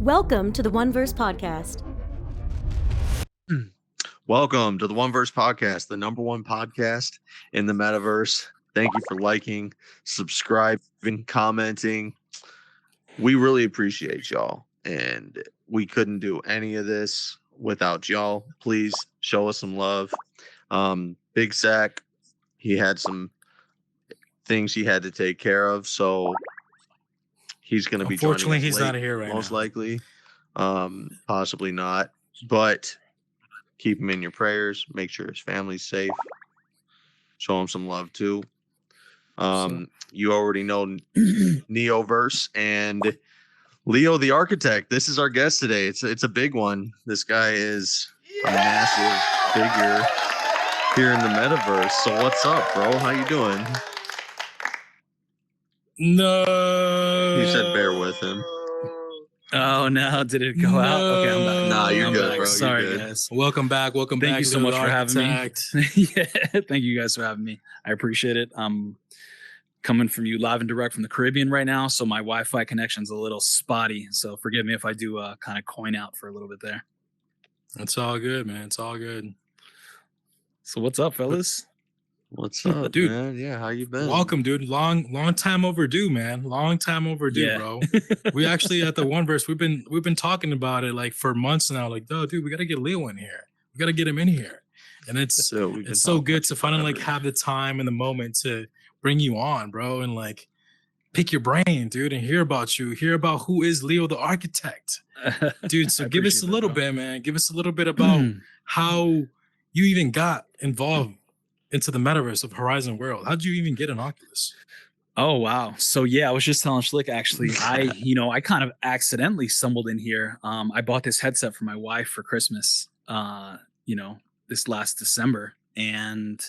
Welcome to the 1Verse podcast. Welcome to the 1Verse podcast, the number one podcast in the metaverse. Thank you for liking, subscribing, commenting. We really appreciate y'all, and we couldn't do any of this without y'all. Please show us some love. Big Sack, he had some things he had to take care of, so he's going to be joining us. Unfortunately, he's late, not here right most now. likely. Possibly not, but keep him in your prayers. Make sure his family's safe. Show him some love too. You already know NeoVerse and LeoTheArchitect. This is our guest today. It's a big one. This guy is a massive figure here in the metaverse. So what's up, bro? How you doing? No. He said bear with him. Oh no! Did it go out? Okay, I'm back. Nah, you're I'm good, back. bro. Sorry, You're good. guys. Welcome back. Thank you so much for having me. Yeah, thank you guys for having me. I appreciate it. I'm coming from you live and direct from the Caribbean right now, so my Wi-Fi connection's a little spotty. So forgive me if I do kind of coin out for a little bit there. It's all good, man. It's all good. So what's up, fellas? What's up, Dude, man? Yeah, how you been? Welcome, dude. Long time overdue, man. Long time overdue, Yeah. bro. We actually at the 1Verse, we've been talking about it like for months now. Like, oh, dude, we gotta get Leo in here. We gotta get him in here. And it's so good to finally like have the time and the moment to bring you on, bro, and like pick your brain, dude, and hear about you, hear about who is LeoTheArchitect. Dude, so give us a little bit, man. Give us a little bit about how you even got involved into the metaverse of Horizon World. How'd you even get an Oculus? Oh wow! So yeah, I was just telling Schilck actually. I kind of accidentally stumbled in here. I bought this headset for my wife for Christmas. This last December, and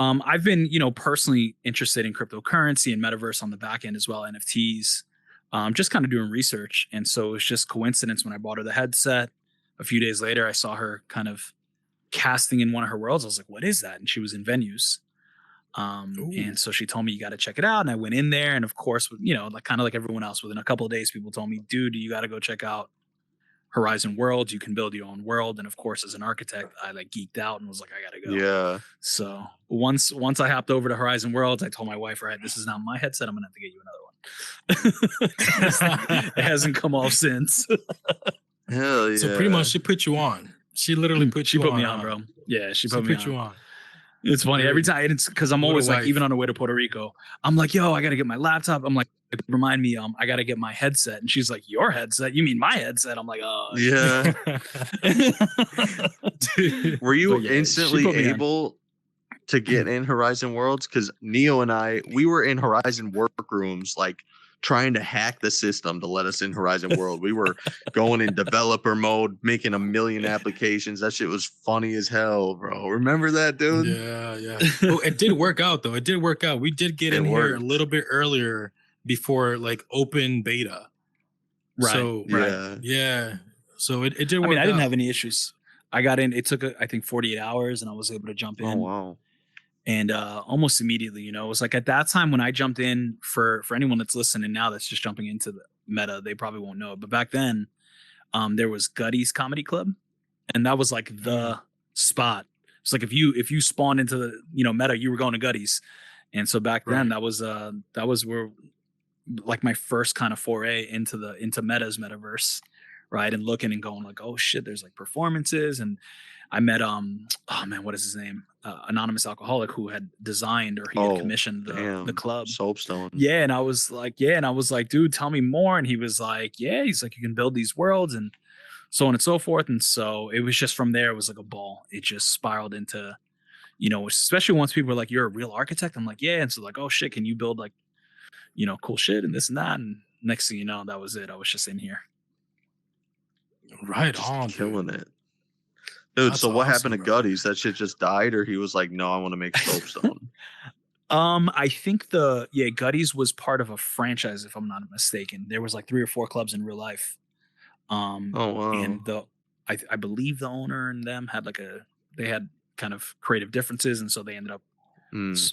I've been personally interested in cryptocurrency and metaverse on the back end as well, NFTs. Just kind of doing research, and so it was just coincidence when I bought her the headset. A few days later, I saw her kind of casting in one of her worlds. I was like, what is that? And she was in venues. And so she told me, you got to check it out. And I went in there. And of course, like kind of like everyone else, within a couple of days, people told me, dude, you got to go check out Horizon Worlds. You can build your own world. And of course, as an architect, I like geeked out and was like, I got to go. Yeah. So once I hopped over to Horizon Worlds, I told my wife, all right, this is not my headset. I'm going to have to get you another one. It hasn't come off since. Hell yeah. So pretty much she put you on. She literally put me on, bro. Yeah, she put you on. It's funny every time. It's because I'm always like, even on the way to Puerto Rico, I'm like, yo, I got to get my laptop. I'm like, remind me, I got to get my headset. And she's like, your headset? You mean my headset? I'm like, oh. Yeah. Were you instantly able to get in Horizon Worlds? Because Neo and I, we were in Horizon workrooms, like trying to hack the system to let us in Horizon World. We were going in developer mode, making a million applications. That shit was funny as hell, bro. Remember that, dude? Yeah. Well, it did work out, though. It did work out. We did get in here a little bit earlier before like open beta. Right. So, yeah. So it did work out. I mean, I didn't have any issues. I got in. It took, I think, 48 hours, and I was able to jump in. Oh, wow. And almost immediately, it was like at that time when I jumped in, for anyone that's listening now that's just jumping into the meta, they probably won't know it. But back then, there was Gutty's Comedy Club, and that was like the spot. It's like if you spawned into the meta, you were going to Gutty's. And so back then, that was where like my first kind of foray into meta's metaverse, right? And looking and going like, oh shit, there's like performances. And I met what is his name? Anonymous Alcoholic, who had designed or he had commissioned the club. Soapstone. Yeah, and I was like, dude, tell me more. And he was like, he's like, you can build these worlds and so on and so forth. And so it was just from there, it was like a ball. It just spiraled into, especially once people were like, you're a real architect. I'm like, yeah. And so like, oh shit, can you build like, cool shit and this and that. And next thing you know, that was it. I was just in here. Right just on, killing it. Dude, that's so what happened to Gutty's? That shit just died, or he was like, no, I want to make Soapstone? I think Gutty's was part of a franchise, if I'm not mistaken. There was like 3 or 4 clubs in real life. Oh wow. And I believe the owner and them had they had kind of creative differences, and so they ended up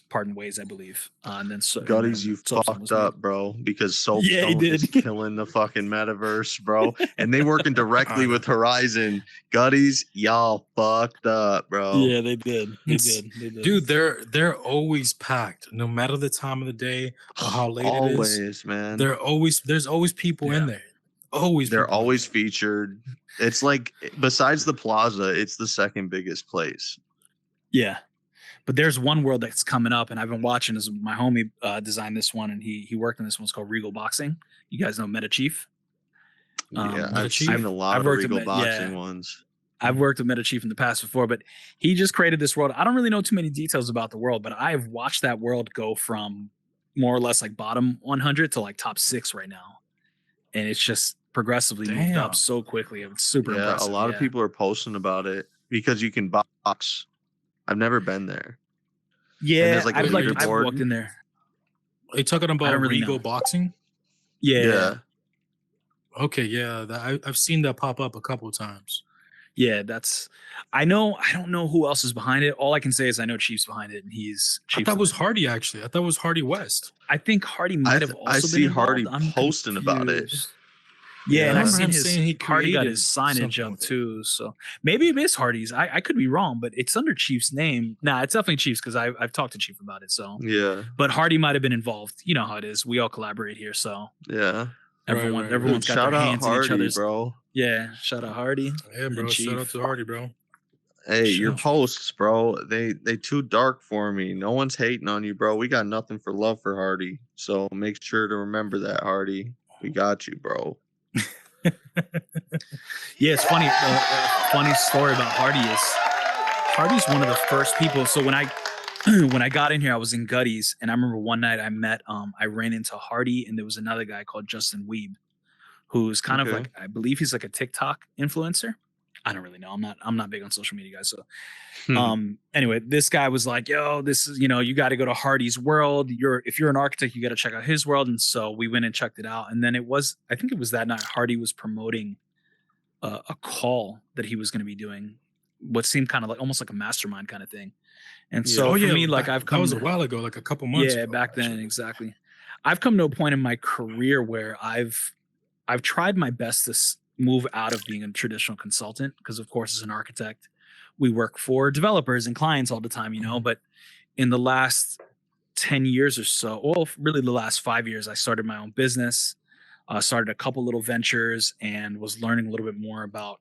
parting ways, I believe. And then Gutties, you fucked up, bro, because Soapstone is killing the fucking metaverse, bro. And they working directly with Horizon. Gutties, y'all fucked up, bro. Yeah, they did. They did. Dude, they're always packed, no matter the time of the day or how late it is. Always, man. There's always people in there. They're always featured. It's like, besides the plaza, it's the second biggest place. Yeah. But there's one world that's coming up, and I've been watching. As my homie designed this one, and he worked on this one. It's called Regal Boxing. You guys know Meta Chief? I've seen a lot of Regal Boxing ones. I've worked with Meta Chief in the past before, but he just created this world. I don't really know too many details about the world, but I have watched that world go from more or less like bottom 100 to like top 6 right now, and it's just progressively moved up so quickly. It's super impressive. A lot of people are posting about it because you can box. I've never been there. Yeah, I've walked in there. Are you talking about Regal Boxing? Yeah. Okay, yeah, I've seen that pop up a couple of times. Yeah, I don't know who else is behind it. All I can say is I know Chief's behind it, and he's Chief's. I thought it was Hardy, actually. I thought it was Hardy West. I think Hardy might have also been involved. I see Hardy posting about it. Yeah, and I've seen Hardy got his signage up too. So maybe it is Hardy's. I could be wrong, but it's under Chief's name. Nah, it's definitely Chief's because I've talked to Chief about it. So yeah, but Hardy might have been involved. You know how it is. We all collaborate here, so yeah. Everyone's got their hands in each other's. Bro. Yeah, shout out Hardy. Yeah, bro. Shout out to Hardy, bro. Hey, your posts, bro. They too dark for me. No one's hating on you, bro. We got nothing for love for Hardy. So make sure to remember that, Hardy. We got you, bro. Yeah, it's funny. Funny story about Hardy is Hardy's one of the first people. So when I got in here, I was in Gutties, and I remember one night I ran into Hardy, and there was another guy called Justin Weeb, who's kind of like, I believe he's like a TikTok influencer. I don't really know. I'm not big on social media, guys. So, anyway, this guy was like, "Yo, this is, you got to go to Hardy's world. If you're an architect, you got to check out his world." And so we went and checked it out. And then I think it was that night, Hardy was promoting a call that he was going to be doing, what seemed kind of like almost like a mastermind kind of thing. And so for me, like I've come. That was a while ago, like a couple months. Yeah, ago, back then, exactly. I've come to a point in my career where I've tried my best to move out of being a traditional consultant, because of course as an architect we work for developers and clients all the time, but in the last 10 years or so, well, really the last 5 years, I started my own business, started a couple little ventures, and was learning a little bit more about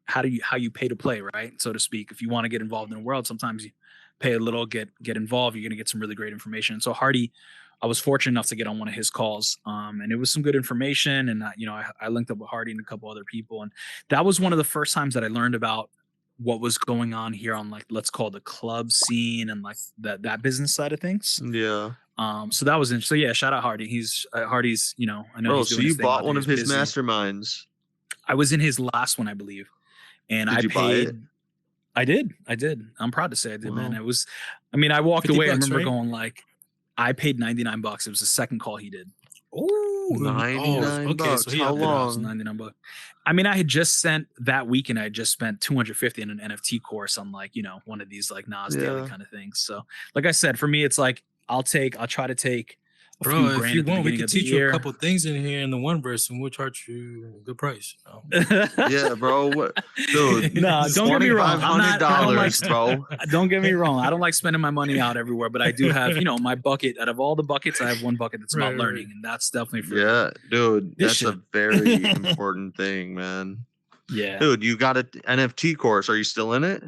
how you pay to play, right, so to speak. If you want to get involved in the world, sometimes you pay a little, get involved, you're going to get some really great information. So Hardy, I was fortunate enough to get on one of his calls, and it was some good information. And I linked up with Hardy and a couple other people, and that was one of the first times that I learned about what was going on here on, like, let's call it the club scene and like that business side of things. Yeah. So that was interesting. So yeah, shout out Hardy. He's Hardy's. I know. Bro, he's doing so you bought thing one of his busy. masterminds. I was in his last one, I believe, and Did I you paid. Buy it? I did. I'm proud to say I did, man. It was. I mean, I walked away. I remember going like, I paid $99. It was the second call he did. Oh, $99 bucks. So how long? $99. I mean, I had just spent that weekend. I had just spent $250 in an NFT course on like, one of these like Nas Daily kind of things. So, like I said, for me, it's like I'll try to take a few if grand you at the want, we beginning can of the teach you year. a couple things in here in the 1Verse, and we'll charge you a good price. Yeah, bro. What, dude? No, don't get me wrong. $2,500, bro. Don't get me wrong. I don't like spending my money out everywhere, but I do have, my bucket. Out of all the buckets, I have one bucket that's about learning, and that's definitely for dude. That's a very important thing, man. Yeah, dude. You got an NFT course. Are you still in it?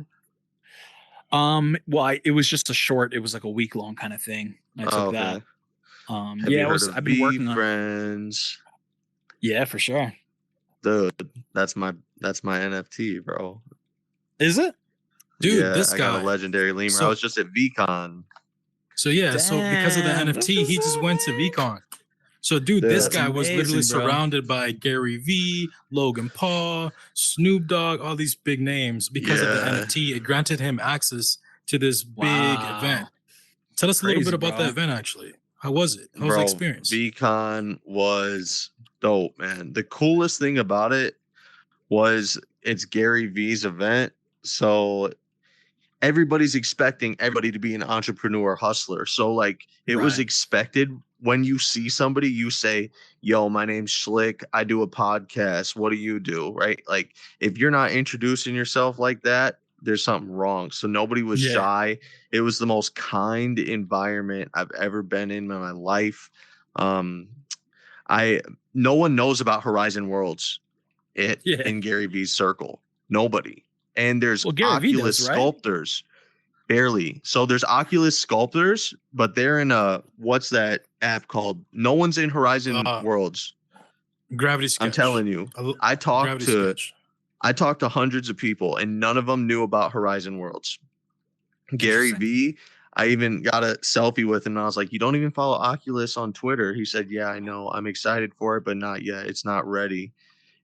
Well, it was just it was like a week long kind of thing. I took that. I've been working on friends. Yeah, for sure. Dude, that's my NFT, bro. Is it? Dude, yeah, this guy. I got a legendary lemur. I was just at VCon. So so because of the NFT, he just went to VCon. So dude, this guy was literally surrounded by Gary V, Logan Paul, Snoop Dogg, all these big names. Because of the NFT, it granted him access to this big event. Tell us a little bit about that event, actually. How was it? How was the experience? VCon was dope, man. The coolest thing about it was it's Gary V's event. So everybody's expecting everybody to be an entrepreneur hustler. So like it was expected when you see somebody, you say, yo, my name's Schilck. I do a podcast. What do you do? Right. Like if you're not introducing yourself like that, there's something wrong. So nobody was shy. It was the most kind environment I've ever been in my life. No one knows about Horizon Worlds in Gary V's circle. Nobody. And there's Oculus sculptors. Barely. So there's Oculus sculptors, but they're in what's that app called? No one's in Horizon Worlds. Gravity Sketch. I'm telling you. I talked to hundreds of people and none of them knew about Horizon Worlds. Gary V, I even got a selfie with him and I was like, you don't even follow Oculus on Twitter. He said, yeah, I know. I'm excited for it, but not yet. It's not ready.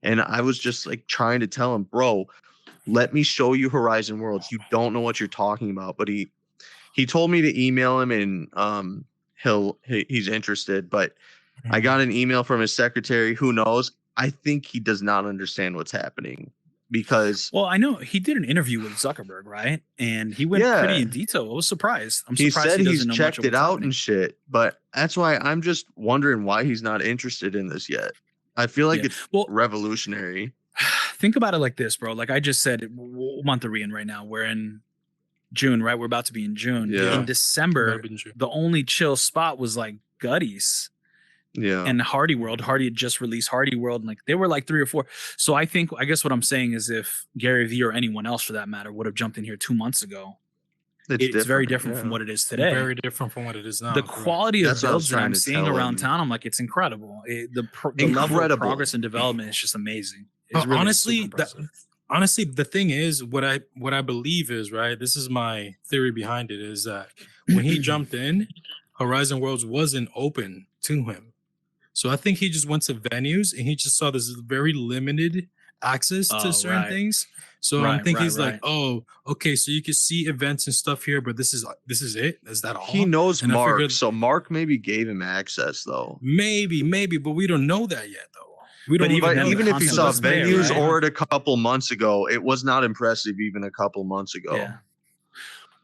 And I was just like trying to tell him, bro, let me show you Horizon Worlds. You don't know what you're talking about. But he told me to email him and he's interested. But I got an email from his secretary. Who knows? I think he does not understand what's happening because. Well, I know he did an interview with Zuckerberg, right? And he went pretty in detail. I was surprised. He said he's checked it out and shit. But that's why I'm just wondering why he's not interested in this yet. I feel like it's revolutionary. Think about it like this, bro. Like I just said, what month are we in right now? We're in June, right? We're about to be in June. Yeah. In December, the only chill spot was like Gutties. Yeah. And Hardy World. Hardy had just released Hardy World. And like they were like 3 or 4. So I guess what I'm saying is if Gary Vee or anyone else for that matter would have jumped in here 2 months ago, it's very different from what it is today. Very different from what it is now. The quality of builds that I'm seeing around town, I'm like, it's incredible. The level of progress and development is just amazing. Really honestly, the thing is, what I believe is, right, this is my theory behind it, is that when he jumped in, Horizon Worlds wasn't open to him. So I think he just went to venues and he just saw this very limited access to certain things. So I think he's like, oh, okay, so you can see events and stuff here, but this is it? Is that all? He knows Mark, so Mark maybe gave him access though. Maybe, but we don't know that yet though. We don't even if he saw venues or a couple months ago, it was not impressive even a couple months ago. Yeah.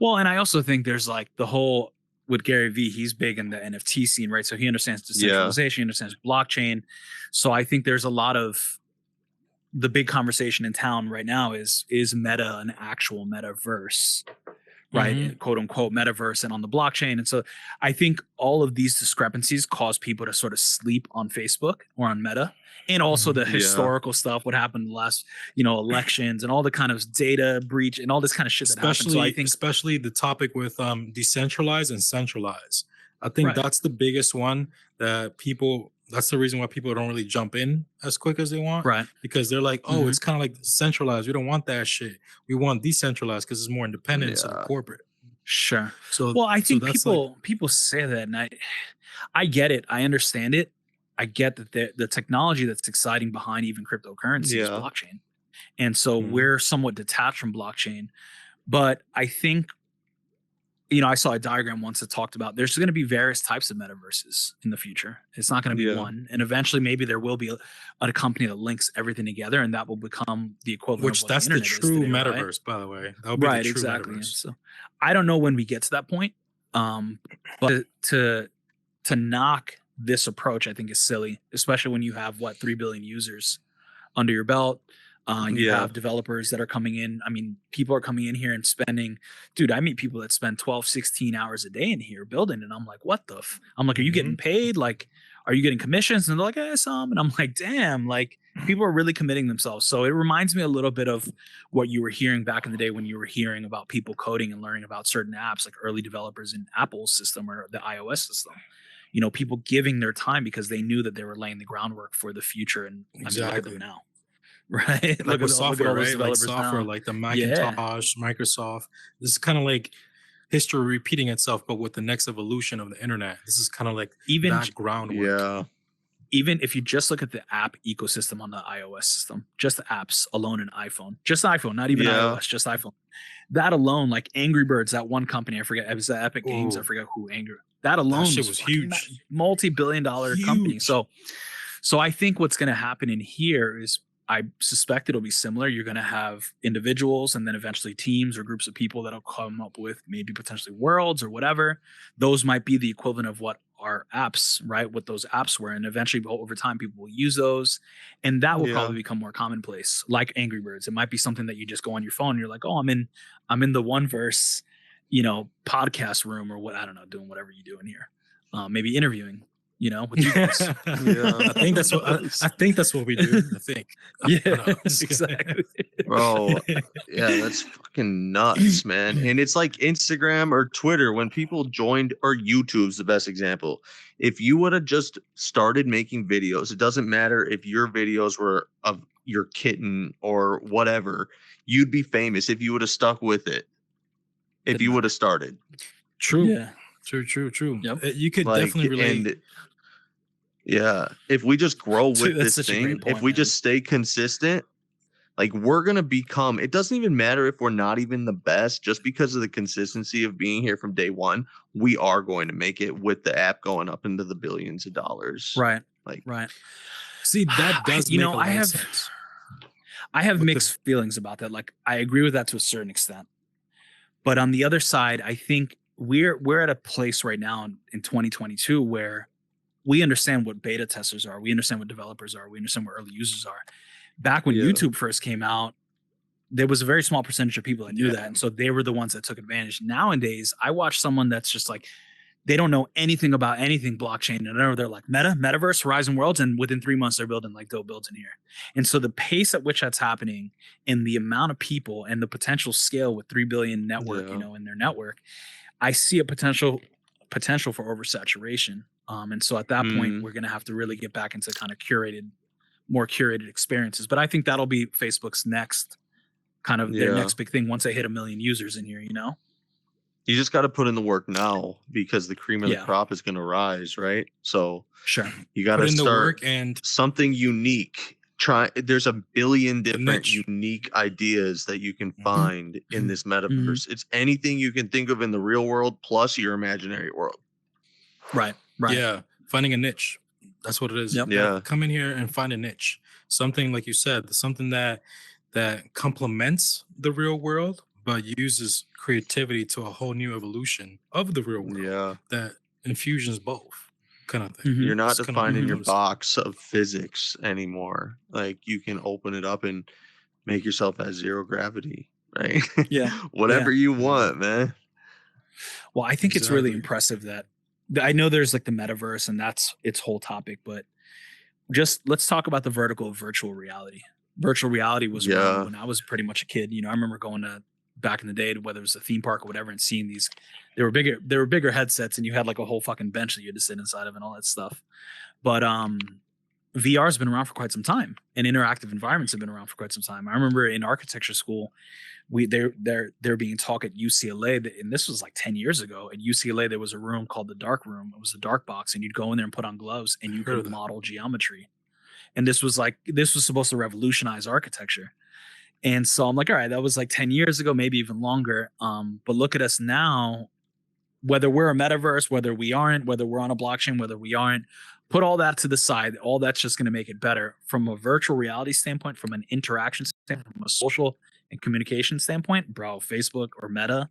Well, and I also think there's like the whole with Gary Vee, he's big in the NFT scene, right? So he understands decentralization, he understands blockchain. So I think there's a lot of the big conversation in town right now is Meta an actual metaverse, right? Quote unquote metaverse and on the blockchain. And so I think all of these discrepancies cause people to sort of sleep on Facebook or on Meta. And also the historical stuff, what happened in the last, elections and all the kind of data breach and all this kind of shit that happened. So I think especially the topic with decentralized and centralized. I think that's the biggest one that that's the reason why people don't really jump in as quick as they want. Right. Because they're like, oh, it's kind of like centralized. We don't want that shit. We want decentralized because it's more independent of corporate. Sure. So I think people say that and I get it. I understand it. I get that the technology that's exciting behind even cryptocurrency is blockchain. And so we're somewhat detached from blockchain. But I think, I saw a diagram once that talked about there's going to be various types of metaverses in the future. It's not going to be one. And eventually maybe there will be a company that links everything together and that will become the equivalent of what that's the true today, metaverse, right? By the way. That would be the true exactly. Metaverse. So I don't know when we get to that point. But to knock this approach, I think is silly, especially when you have 3 billion users under your belt. You have developers that are coming in. I mean, people are coming in here and spending, dude, I meet people that spend 12, 16 hours a day in here building. And I'm like, what the I'm like, are you getting paid? Like, are you getting commissions? And they're like, some. And I'm like, damn, like people are really committing themselves. So it reminds me a little bit of what you were hearing back in the day when you were hearing about people coding and learning about certain apps, like early developers in Apple's system or the iOS system. People giving their time because they knew that they were laying the groundwork for the future. And I mean, look at them now. Right. Like with software, right? Like software, like the Macintosh, Microsoft. This is kind of like history repeating itself, but with the next evolution of the internet. This is kind of like even that groundwork. Yeah. Even if you just look at the app ecosystem on the iOS system, just the apps alone in iPhone, just iphone, not even iOS, just iPhone. That alone, like Angry Birds, that one company, I forget, it was Epic Games, I forget who that alone was huge, multi-billion-dollar company. So I think what's going to happen in here is I suspect it'll be similar. You're going to have individuals and then eventually teams or groups of people that'll come up with maybe potentially worlds or whatever. Those might be the equivalent of what our apps, right? What those apps were. And eventually over time, people will use those. And that will probably become more commonplace, like Angry Birds. It might be something that you just go on your phone and you're like, oh, I'm in the 1Verse, podcast room or what, I don't know, doing whatever you do in here. Maybe interviewing. With you guys. I think that's what we do. I think. Yeah, exactly. Bro, yeah, that's fucking nuts, man. And it's like Instagram or Twitter when people joined, or YouTube's the best example. If you would have just started making videos, it doesn't matter if your videos were of your kitten or whatever, you'd be famous if you would have stuck with it. If you would have started. True. Yeah. True. Yep. You could definitely relate. Yeah, if we just grow with Dude, that's this such a thing, great point, if we man. just stay consistent, like we're gonna become. It doesn't even matter if we're not even the best, just because of the consistency of being here from day one. We are going to make it with the app going up into the billions of dollars. Right. Like, Right. See, that does make a lot of sense. I have mixed feelings about that. Like, I agree with that to a certain extent, but on the other side, I think we're at a place right now in 2022 where we understand what beta testers are. We understand what developers are. We understand what early users are. Back when YouTube first came out, there was a very small percentage of people that knew that. And so they were the ones that took advantage. Nowadays, I watch someone that's just like, they don't know anything about anything blockchain. And they're like metaverse, Horizon Worlds. And within 3 months, they're building like dope builds in here. And so the pace at which that's happening and the amount of people and the potential scale with 3 billion network, in their network, I see a potential for oversaturation. And so at that point, we're going to have to really get back into kind of more curated experiences. But I think that'll be Facebook's next kind of their next big thing once they hit 1 million users in here, You just got to put in the work now because the cream of the crop is going to rise, right? So sure, you got to start the work and something unique. There's a billion different unique ideas that you can find in this metaverse. It's anything you can think of in the real world plus your imaginary world. Right. Yeah, finding a niche. That's what it is. Yep. Yeah. Come in here and find a niche. Something, like you said, something that complements the real world, but uses creativity to a whole new evolution of the real world. Yeah. That infusions both kind of thing. You're not It's defining your box of physics anymore. Like you can open it up and make yourself at zero gravity, right? Yeah. Whatever you want, man. Well, I think it's really impressive that I know there's like the metaverse and that's its whole topic, but just let's talk about the vertical of virtual reality. Virtual reality was around when I was pretty much a kid. I remember going to back in the day, whether it was a theme park or whatever, and seeing these, they were bigger headsets and you had like a whole fucking bench that you had to sit inside of and all that stuff. But VR has been around for quite some time and interactive environments have been around for quite some time. I remember in architecture school, they're being taught at UCLA, and this was like 10 years ago. At UCLA, there was a room called the dark room. It was the dark box, and you'd go in there and put on gloves and you could model geometry. And this was supposed to revolutionize architecture. And so I'm like, all right, that was like 10 years ago, maybe even longer. But look at us now, whether we're a metaverse, whether we aren't, whether we're on a blockchain, whether we aren't, put all that to the side. All that's just going to make it better from a virtual reality standpoint, from an interaction standpoint, from a social and communication standpoint. Bro, Facebook or Meta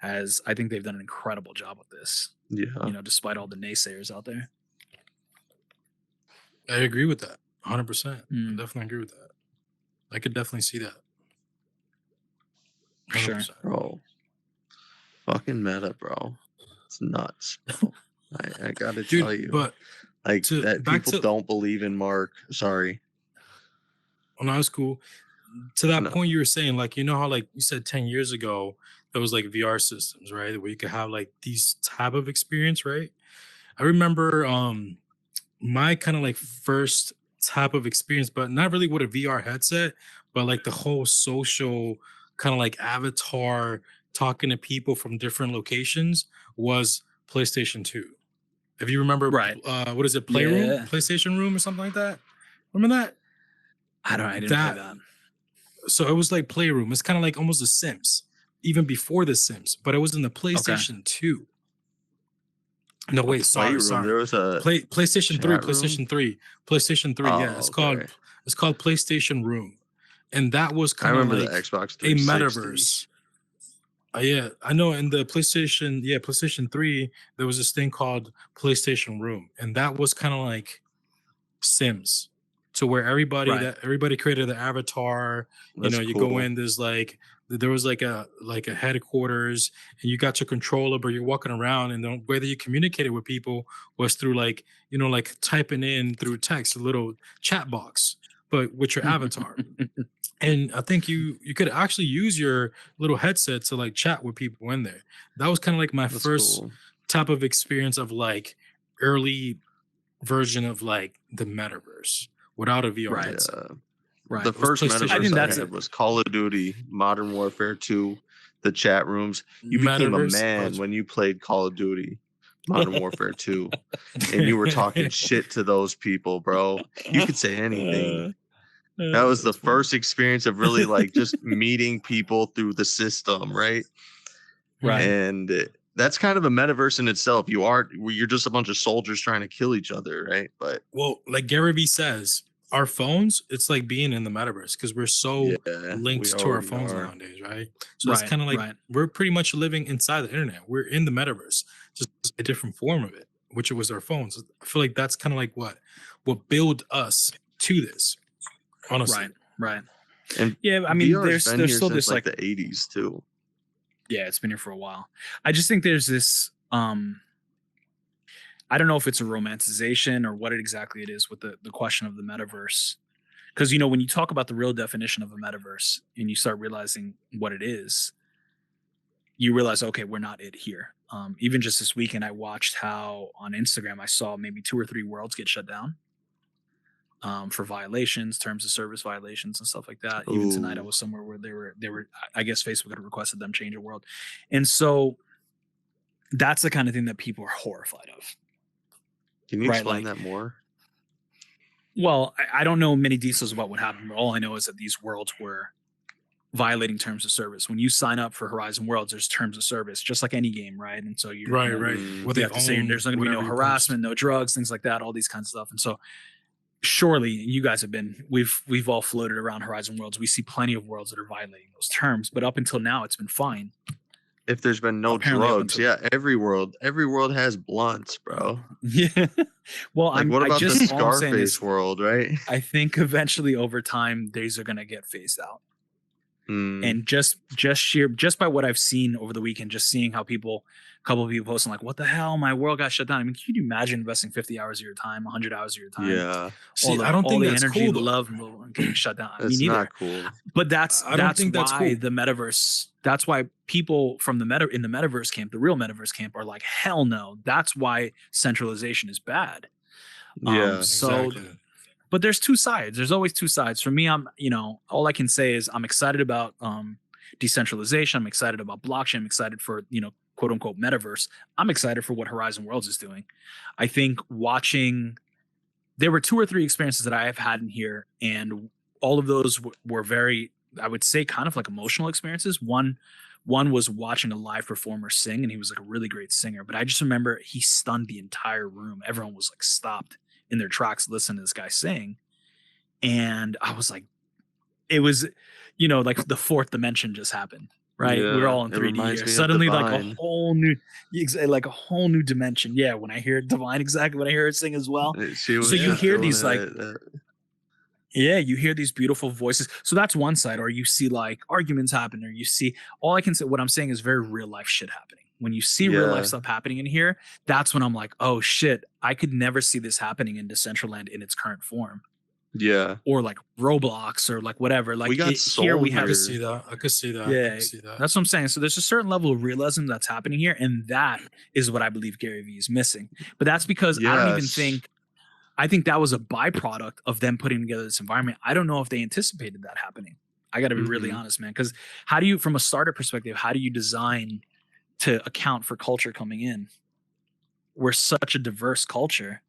I think they've done an incredible job with this. Yeah. Despite all the naysayers out there. I agree with that. 100%. I definitely agree with that. I could definitely see that. 100%. Sure. Bro. Fucking Meta, bro. It's nuts, bro. I gotta tell you. But like that people don't believe in Mark. Sorry. Oh, no, it's cool. To that point you were saying, like, how like you said 10 years ago, there was like VR systems, right? Where you could have like these type of experience, right? I remember my kind of like first type of experience, but not really with a VR headset, but like the whole social kind of like avatar talking to people from different locations was PlayStation 2. If you remember, right? What is it, Playroom, PlayStation Room, or something like that? Remember that? I didn't know that. So it was like Playroom. It's kind of like almost The Sims, even before The Sims, but it was in the PlayStation 2. No, wait, sorry. There was a PlayStation 3, PlayStation 3. PlayStation 3, yeah. It's called It's called PlayStation Room, and that was I kind of remember like the Xbox a 360. metaverse. Yeah, I know. In the PlayStation 3, there was this thing called PlayStation Room, and that was kind of like Sims, to where everybody created an avatar. That's You cool. go in. There was like a headquarters, and you got your controller, but you're walking around, and the way that you communicated with people was through like typing in through text, a little chat box, but with your avatar. And I think you could actually use your little headset to like chat with people in there. That was kind of like my That's first cool. type of experience of like early version of like the metaverse without a VR Right. headset. Right. The It was first PlayStation metaverse think I that's had it. was Call of Duty, Modern Warfare 2, the chat rooms. You became a Metaverse. man when you played Call of Duty, Modern Warfare 2, and you were talking shit to those people, bro. You could say anything. That was the first experience of really like just meeting people through the system, right? Right. And that's kind of a metaverse in itself. You're just a bunch of soldiers trying to kill each other, right? But Well, like Gary Vee says, our phones, it's like being in the metaverse because we're so linked to our already phones are. nowadays, right? So it's kind of like we're pretty much living inside the internet. We're in the metaverse, just a different form of it, which it was our phones. I feel like that's kind of like what built us to this, honestly. Right. And Yeah, I mean, VR's there's been here still since this like the 80s too. Yeah, it's been here for a while. I just think there's this I don't know if it's a romanticization or what exactly it is with the question of the metaverse. Because when you talk about the real definition of a metaverse and you start realizing what it is, you realize, okay, we're not it here. Even just this weekend, I watched how on Instagram I saw maybe 2 or 3 worlds get shut down for violations, terms of service violations, and stuff like that. Even tonight, I was somewhere where they were. I guess Facebook had requested them change a world, and so that's the kind of thing that people are horrified of. Can you explain that more? Well, I don't know many details about what happened, but all I know is that these worlds were violating terms of service. When you sign up for Horizon Worlds, there's terms of service, just like any game, right? And so you right. What you have to say, there's not going to be no harassment, no drugs, things like that, all these kinds of stuff. And so, surely you guys have been. We've all floated around Horizon Worlds. We see plenty of worlds that are violating those terms, but up until now, it's been fine. If there's been no drugs, every world has blunts, bro. Yeah. Well, what about the Scarface world, right? I think eventually over time, these are gonna get phased out. And just by what I've seen over the weekend, just seeing how a couple of people posting like, what the hell, my world got shut down. I mean, can you imagine investing 50 hours of your time, 100 hours of your time? Yeah. I don't think that's energy, cool, the love getting shut down. That's not cool. But that's why the metaverse. That's why people from in the metaverse camp, the real metaverse camp, are like, hell no. That's why centralization is bad. Yeah. Exactly. But there's 2 sides. There's always 2 sides. For me, I'm all I can say is I'm excited about decentralization. I'm excited about blockchain. I'm excited for quote unquote metaverse. I'm excited for what Horizon Worlds is doing. I think there were 2 or 3 experiences that I have had in here, and all of those were very, I would say, kind of like emotional experiences. One was watching a live performer sing, and he was like a really great singer. But I just remember he stunned the entire room. Everyone was like stopped in their tracks listening to this guy sing. And I was like, it was, like the 4th dimension just happened, right? Yeah, we're all in 3D here. Suddenly like a whole new dimension. Yeah. When I hear Divine, exactly when I hear her sing as well. So you hear these you hear these beautiful voices. So that's one side, or you see like arguments happen, or you see, all I can say, what I'm saying is very real life shit happening. When you see real life stuff happening in here, that's when I'm like, oh shit, I could never see this happening in Decentraland in its current form. Yeah. Or like Roblox or like whatever. Like we got here we have I could see that. Yeah. I could see that. That's what I'm saying. So there's a certain level of realism that's happening here, and that is what I believe Gary Vee is missing. But that's because I think that was a byproduct of them putting together this environment. I don't know if they anticipated that happening. I got to be really honest, man. Because how do you, from a startup perspective, how do you design to account for culture coming in? We're such a diverse culture,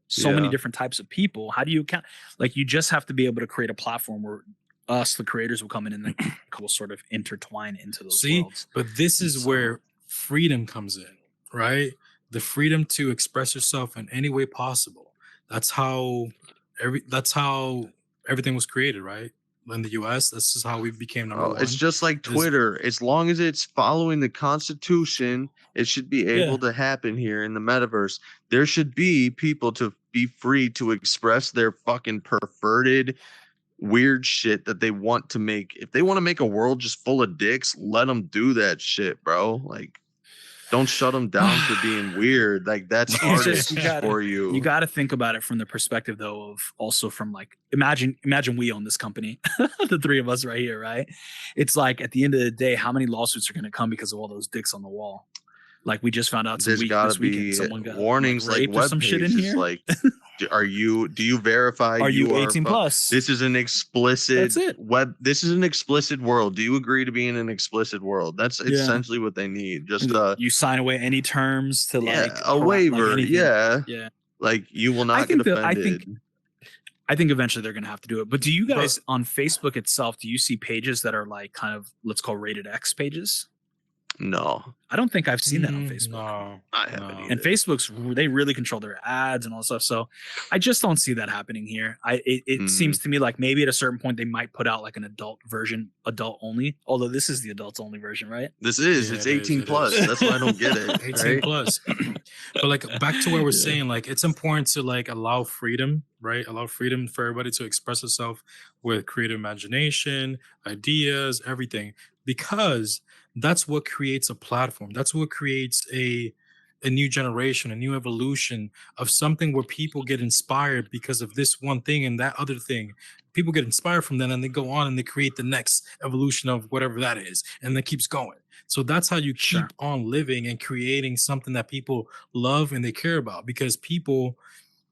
so many different types of people. How do you account? Like, you just have to be able to create a platform where us, the creators, will come in and will sort of intertwine into those worlds. But this is where freedom comes in, right? The freedom to express yourself in any way possible. That's how everything was created, right? In the US, this is how we became number one. It's just like Twitter. As long as it's following the Constitution, it should be able to happen here in the metaverse. There should be people to be free to express their fucking perverted, weird shit that they want to make. If they want to make a world just full of dicks, let them do that shit, bro. Like, don't shut them down for being weird. Like, that's artists for you. You got to think about it from the perspective, though, of also from like, imagine we own this company, the three of us right here, right? It's like at the end of the day, how many lawsuits are going to come because of all those dicks on the wall? Like we just found out this weekend, someone got warnings like web some shit in here. Like, do you verify? Are you 18 plus? This is an explicit web. This is an explicit world. Do you agree to be in an explicit world? That's essentially what they need. Just you sign away any terms to like a waiver. Like yeah. Like you will not get offended. I think eventually they're going to have to do it. But do you guys on Facebook itself? Do you see pages that are like kind of let's call rated X pages? No, I don't think I've seen that on Facebook. No, I haven't. And Facebook's they really control their ads and all stuff. So I just don't see that happening here. It seems to me like maybe at a certain point they might put out like an adult version, adult only. Although this is the adults only version, right? This is it's 18 plus. That's why I don't get it. 18 plus. But like back to where we're saying, like it's important to like allow freedom, right? Allow freedom for everybody to express itself with creative imagination, ideas, everything, because that's what creates a platform. That's what creates a new generation, a new evolution of something where people get inspired because of this one thing and that other thing. People get inspired from that and they go on and they create the next evolution of whatever that is. And it keeps going. So that's how you keep on living and creating something that people love and they care about, because people,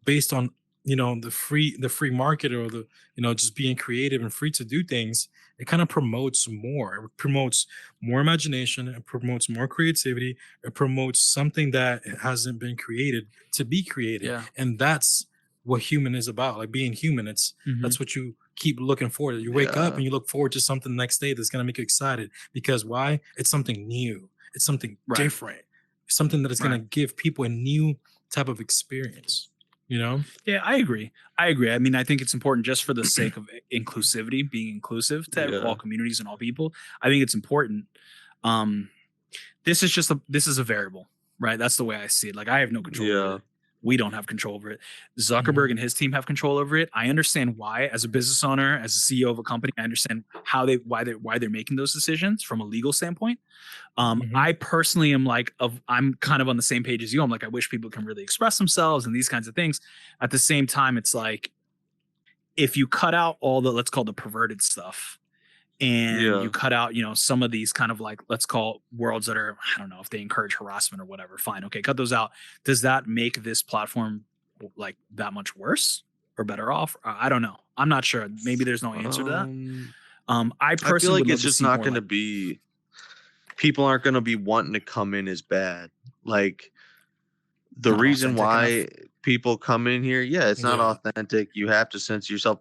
based on the free market or the just being creative and free to do things, it kind of promotes more. It promotes more imagination. It promotes more creativity. It promotes something that hasn't been created to be created. Yeah. And that's what human is about. Like being human, that's what you keep looking forward to. You wake up and you look forward to something the next day that's going to make you excited. Because why? It's something new. It's something different. It's something that is going to give people a new type of experience. Yeah, I agree. I mean, I think it's important just for the sake of inclusivity, being inclusive to all communities and all people. I think it's important. This is a variable, right? That's the way I see it. Like I have no control over it. We don't have control over it. Zuckerberg and his team have control over it. I understand why, as a business owner, as a CEO of a company, I understand why they're making those decisions from a legal standpoint. I personally am I'm kind of on the same page as you. I'm like, I wish people can really express themselves and these kinds of things. At the same time, it's like, if you cut out all the, let's call the perverted stuff, and you cut out, some of these kind of like, let's call worlds that are, I don't know if they encourage harassment or whatever. Fine. Okay. Cut those out. Does that make this platform like that much worse or better off? I don't know. I'm not sure. Maybe there's no answer to that. I personally feel like it's just not going to be, people aren't going to be wanting to come in as bad. Like the reason why people come in here, it's not authentic. You have to censor yourself.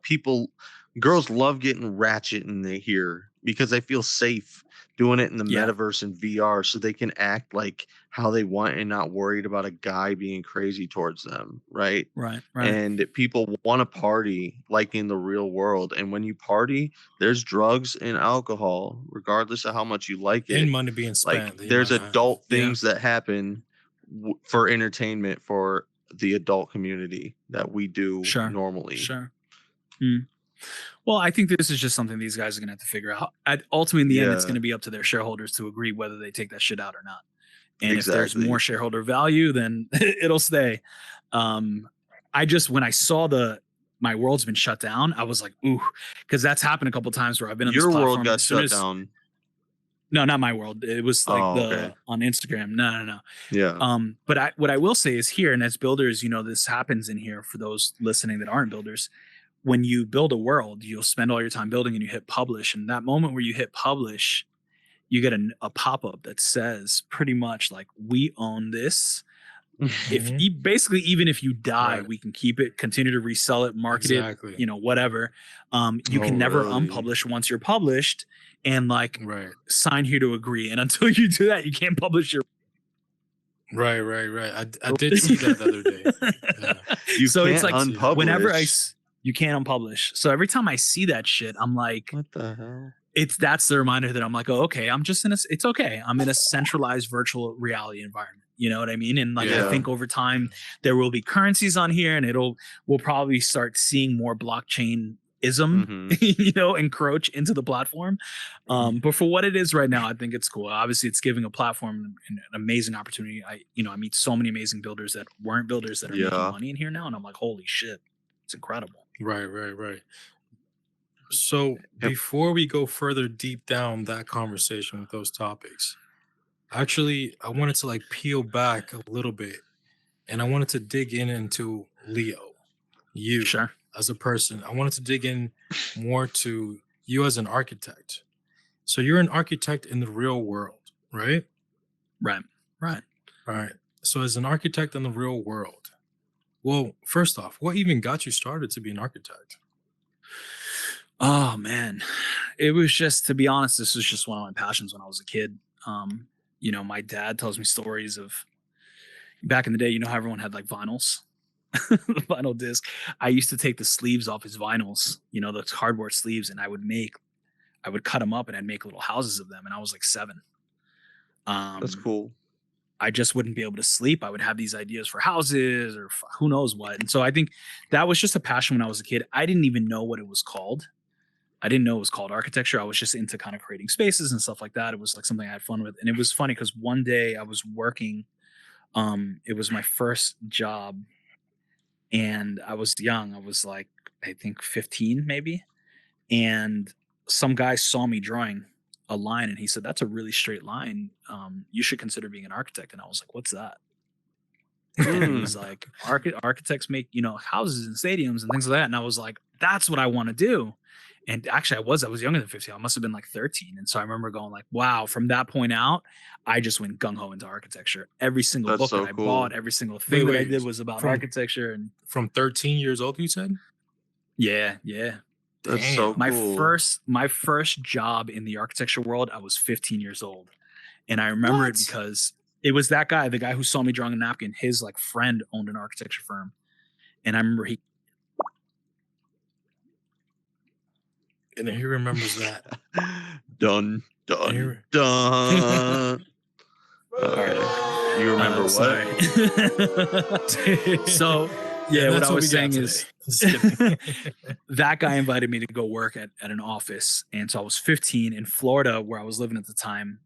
Girls love getting ratchet in here because they feel safe doing it in the metaverse and VR, so they can act like how they want and not worried about a guy being crazy towards them, right? Right. And people want to party like in the real world, and when you party, there's drugs and alcohol, regardless of how much you like it, and money being spent. Like there's adult things that happen for entertainment for the adult community that we do normally. Well, I think this is just something these guys are going to have to figure out. Ultimately, in the end, it's going to be up to their shareholders to agree whether they take that shit out or not. And if there's more shareholder value, then it'll stay. When I saw my world's been shut down, I was like, ooh, because that's happened a couple of times where I've been on this platform. Your world got shut down. No, not my world. It was like on Instagram. No. Yeah. But what I will say is here, and as builders, this happens in here for those listening that aren't builders. When you build a world, you'll spend all your time building and you hit publish. And that moment where you hit publish, you get a pop-up that says pretty much like, we own this. If you, basically, even if you die, we can keep it, continue to resell it, market it, whatever. You can never unpublish once you're published, and sign here to agree. And until you do that, you can't publish your. Right. I did see that the other day. You so can't it's like unpublish. Whenever You can't unpublish. So every time I see that shit, I'm like, what the hell? That's the reminder that I'm like, oh, okay, I'm just it's okay. I'm in a centralized virtual reality environment. You know what I mean? And like, I think over time there will be currencies on here, and we'll probably start seeing more blockchain ism, you know, encroach into the platform. But for what it is right now, I think it's cool. Obviously, it's giving a platform an amazing opportunity. I meet so many amazing builders that weren't builders that are making money in here now, and I'm like, holy shit, it's incredible. Right. So before we go further deep down that conversation with those topics, actually, I wanted to like peel back a little bit, and I wanted to dig into Leo, you as a person. I wanted to dig in more to you as an architect. So you're an architect in the real world, right? Right. All right. So as an architect in the real world, well, first off, what even got you started to be an architect? Oh man, it was just, to be honest, this was just one of my passions when I was a kid. You know, my dad tells me stories of back in the day. You know how everyone had like vinyls, the vinyl disc. I used to take the sleeves off his vinyls, you know, the cardboard sleeves, and I would cut them up and I'd make little houses of them. And I was like 7. That's cool. I just wouldn't be able to sleep. I would have these ideas for houses or who knows what. And so I think that was just a passion when I was a kid. I didn't even know what it was called. I didn't know it was called architecture. I was just into kind of creating spaces and stuff like that. It was like something I had fun with. And it was funny because one day I was working. It was my first job, and I was young. I was like, I think 15 maybe. And some guy saw me drawing a line, and he said, "That's a really straight line. You should consider being an architect." And I was like, "What's that?" And he was like, architects make, you know, houses and stadiums and things like that. And I was like, that's what I want to do. And actually I was younger than 15. I must have been like 13. And so I remember going like, wow, from that point out, I just went gung-ho into architecture. Every single book that I bought, every single thing that I did was about architecture. And from 13 years old, you said? Yeah. That's so cool. My first job in the architecture world, I was 15 years old. And I remember it because it was that guy, the guy who saw me drawing a napkin. His like friend owned an architecture firm. And I remember and he remembers that. Done. You remember what? So yeah, what I was saying is that guy invited me to go work at an office. And so I was 15 in Florida, where I was living at the time.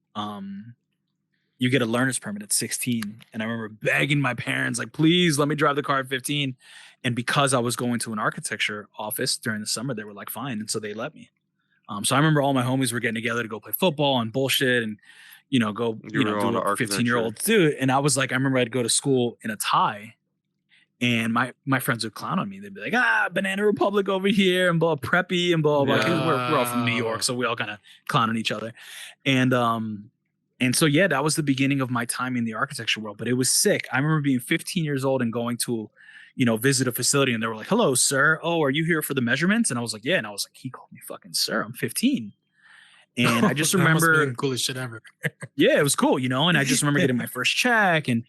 You get a learner's permit at 16. And I remember begging my parents, like, please let me drive the car at 15. And because I was going to an architecture office during the summer, they were like, fine. And so they let me. So I remember all my homies were getting together to go play football and bullshit and, you know, go, do what 15-year-olds do. And I was like, I remember I'd go to school in a tie, and my friends would clown on me. They'd be like, Banana Republic over here and blah, preppy and blah, blah. We're all from New York, so we all kind of clown on each other. And so, yeah, that was the beginning of my time in the architecture world, but it was sick. I remember being 15 years old and going to, you know, visit a facility, and they were like, hello, sir. Oh, are you here for the measurements? And I was like, yeah. And I was like, he called me fucking sir. I'm 15. And I just remember the coolest shit ever. Yeah, it was cool, you know, and I just remember getting my first check. And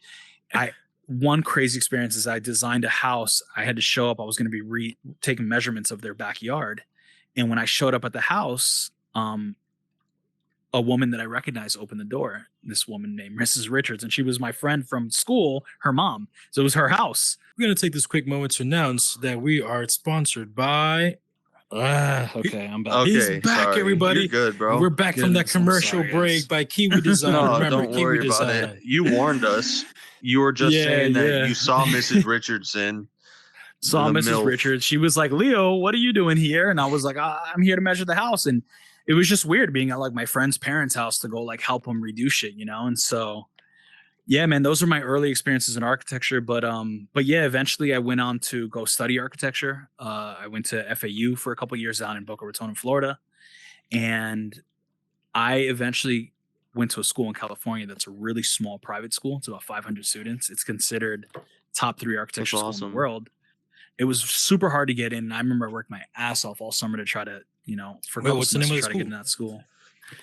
one crazy experience is I designed a house. I had to show up. I was going to be taking measurements of their backyard. And when I showed up at the house, a woman that I recognized opened the door. This woman named Mrs. Richards, and she was my friend from school, her mom. So it was her house. We're going to take this quick moment to announce that we are sponsored by... okay, I'm back. He's back, everybody. You're good, bro. We're back from that commercial break by Kiwi Design. No, Remember, don't worry Kiwi about Design. it. You warned us. You were just saying that you saw Mrs. Richardson. Saw Mrs. Richards. She was like, Leo, what are you doing here? And I was like, I'm here to measure the house. And it was just weird being at like my friend's parents' house to go like help them redo shit, you know? And so, yeah, man, those are my early experiences in architecture. But yeah, eventually I went on to go study architecture. I went to FAU for a couple of years down in Boca Raton, Florida. And I eventually went to a school in California that's a really small private school. It's about 500 students. It's considered top 3 architecture school in the world. It was super hard to get in. I remember I worked my ass off all summer to try to, you know, for a couple semesters to try to get in that school.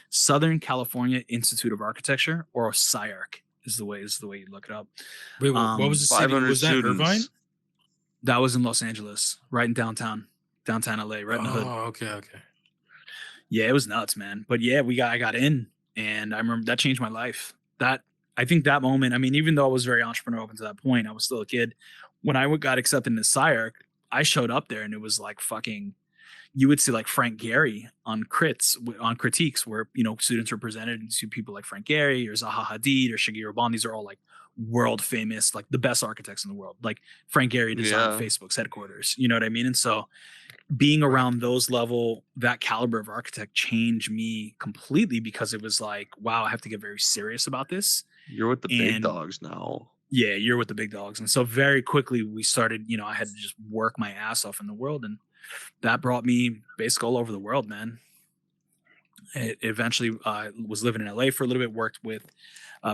Southern California Institute of Architecture, or SciArc is the way you look it up. Wait, what was the city? Was that Irvine? That was in Los Angeles, right in downtown. downtown LA, right in the hood. Oh, okay. Yeah, it was nuts, man. But yeah, I got in, and I remember that changed my life. I think that moment, I mean, even though I was very entrepreneurial up to that point, I was still a kid. When I got accepted into SciArc, I showed up there and it was like fucking, you would see like Frank Gehry on critiques where, students were presented to people like Frank Gehry or Zaha Hadid or Shigeru Ban. These are all like world famous, like the best architects in the world. Like Frank Gehry designed Facebook's headquarters. You know what I mean? And so being around that caliber of architect changed me completely, because it was like, wow, I have to get very serious about this. You're with the big dogs now. Yeah, you're with the big dogs. And so very quickly we started, I had to just work my ass off in the world. And that brought me basically all over the world, man. It eventually was living in LA for a little bit, worked with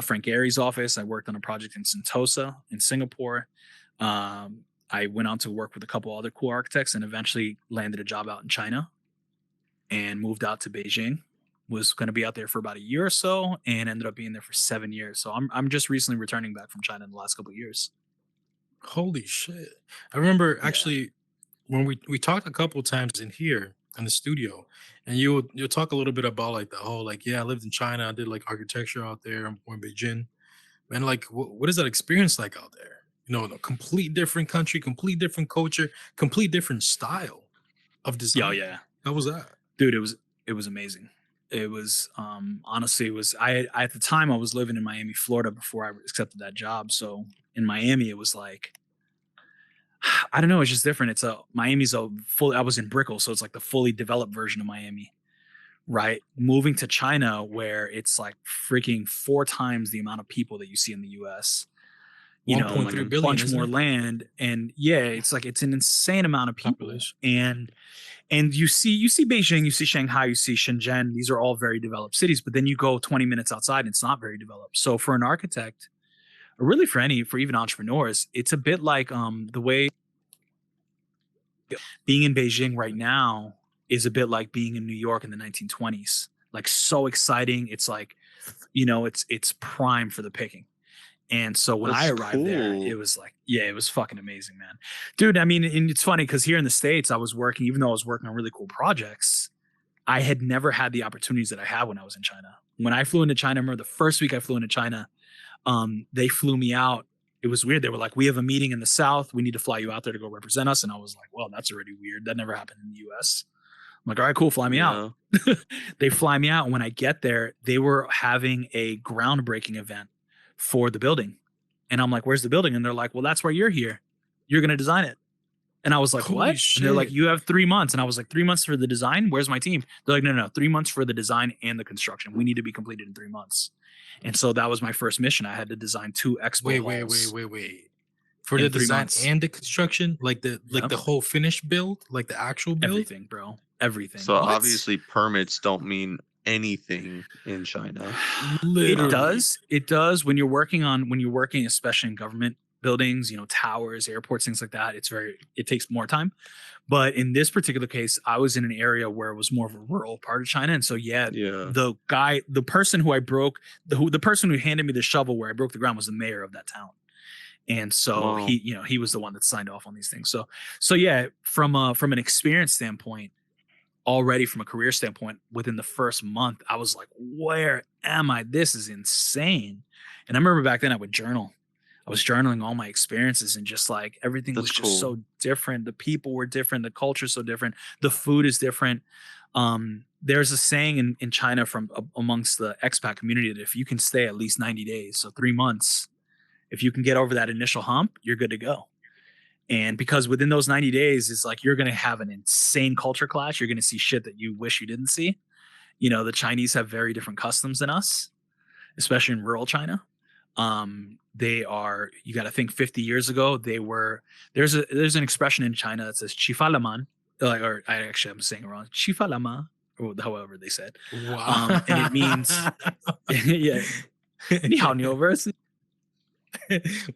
Frank Gehry's office. I worked on a project in Sentosa in Singapore. I went on to work with a couple other cool architects and eventually landed a job out in China and moved out to Beijing. Was going to be out there for about a year or so and ended up being there for 7 years. So I'm just recently returning back from China in the last couple of years. Holy shit. I remember actually when we talked a couple of times in here in the studio, and you'll talk a little bit about like the whole, like, I lived in China. I did like architecture out there. I'm in Beijing. And like, what is that experience like out there? A complete different country, complete different culture, complete different style of design. Yeah. How was that? Dude, it was amazing. It was honestly, at the time I was living in Miami, Florida before I accepted that job. So in Miami, it was like, I don't know, it's just different. Miami's I was in Brickell, so it's like the fully developed version of Miami, right? Moving to China, where it's like freaking 4 times the amount of people that you see in the US. 1.3 like a billion, bunch more land, and it's an insane amount of people. Population. And you see Beijing, you see Shanghai, you see Shenzhen. These are all very developed cities, but then you go 20 minutes outside and it's not very developed. So for an architect, or really for even entrepreneurs, it's a bit like the way being in Beijing right now is a bit like being in New York in the 1920s. Like, so exciting. It's like, it's prime for the picking. And so when I arrived there, it was like, it was fucking amazing, man. Dude, I mean, and it's funny because here in the States, I was working, even though I was working on really cool projects, I had never had the opportunities that I had when I was in China. When I flew into China, I remember the first week I flew into China, they flew me out. It was weird. They were like, we have a meeting in the South. We need to fly you out there to go represent us. And I was like, well, that's already weird. That never happened in the US. I'm like, all right, cool. Fly me out. They fly me out. And when I get there, they were having a groundbreaking event for the building. And I'm like, where's the building? And they're like, well, that's why you're here. You're going to design it. And I was like, holy what? shit. And they're like, you have 3 months. And I was like, 3 months for the design? Where's my team? They're like, no, 3 months for the design and the construction. We need to be completed in 3 months. And so that was my first mission. I had to design 2 expo halls. Wait. For the design and the construction? Like the whole finished build? Like the actual build? Everything, bro. Everything. So obviously permits don't mean anything in China. Literally. It does when you're working especially in government buildings, towers, airports, things like that. It takes more time. But in this particular case, I was in an area where it was more of a rural part of China. And so, the person who handed me the shovel where I broke the ground was the mayor of that town. And so he was the one that signed off on these things. So yeah, from an experience standpoint, already from a career standpoint, within the first month, I was like, where am I? This is insane. And I remember back then I would journal. I was journaling all my experiences, and just like everything was just so different. The people were different. The culture's so different. The food is different. There's a saying in China from amongst the expat community that if you can stay at least 90 days, so 3 months, if you can get over that initial hump, you're good to go. And because within those 90 days, it's like you're going to have an insane culture clash. You're going to see shit that you wish you didn't see. The Chinese have very different customs than us, especially in rural China. You got to think 50 years ago, there's an expression in China that says "chifa laman," I'm saying it wrong, "chifa lama," or however they said. Wow. And it means, Ni hao, NeoVerse.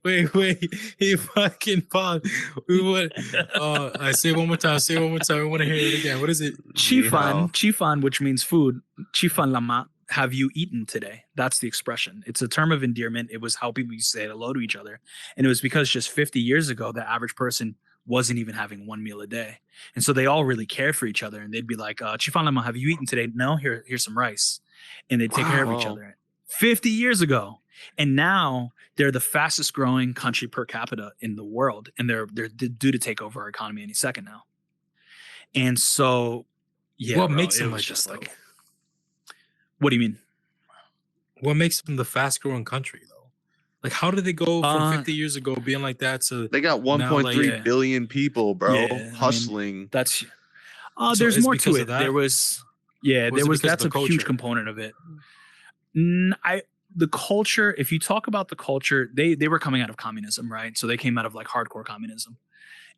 Wait, he fucking paused. I say it one more time. I want to hear it again. What is it? Chifan, which means food. Chifan lama. Have you eaten today? That's the expression. It's a term of endearment. It was how people used to say hello to each other. And it was because just 50 years ago, the average person wasn't even having one meal a day. And so they all really cared for each other. And they'd be like, Chifan Lama, have you eaten today? No, here's some rice. And they'd take care of each other. 50 years ago. And now they're the fastest growing country per capita in the world. And they're due to take over our economy any second now. And so, yeah. What bro, makes them was like just that, like, what do you mean? What makes them the fast growing country though? Like, how did they go from 50 years ago being like that to they got 1.3 billion people, bro, hustling? I mean, that's So there's it's more to because it. of that? There was that's the a huge culture? component of it. The culture, if you talk about the culture, they were coming out of communism, right? So they came out of like hardcore communism.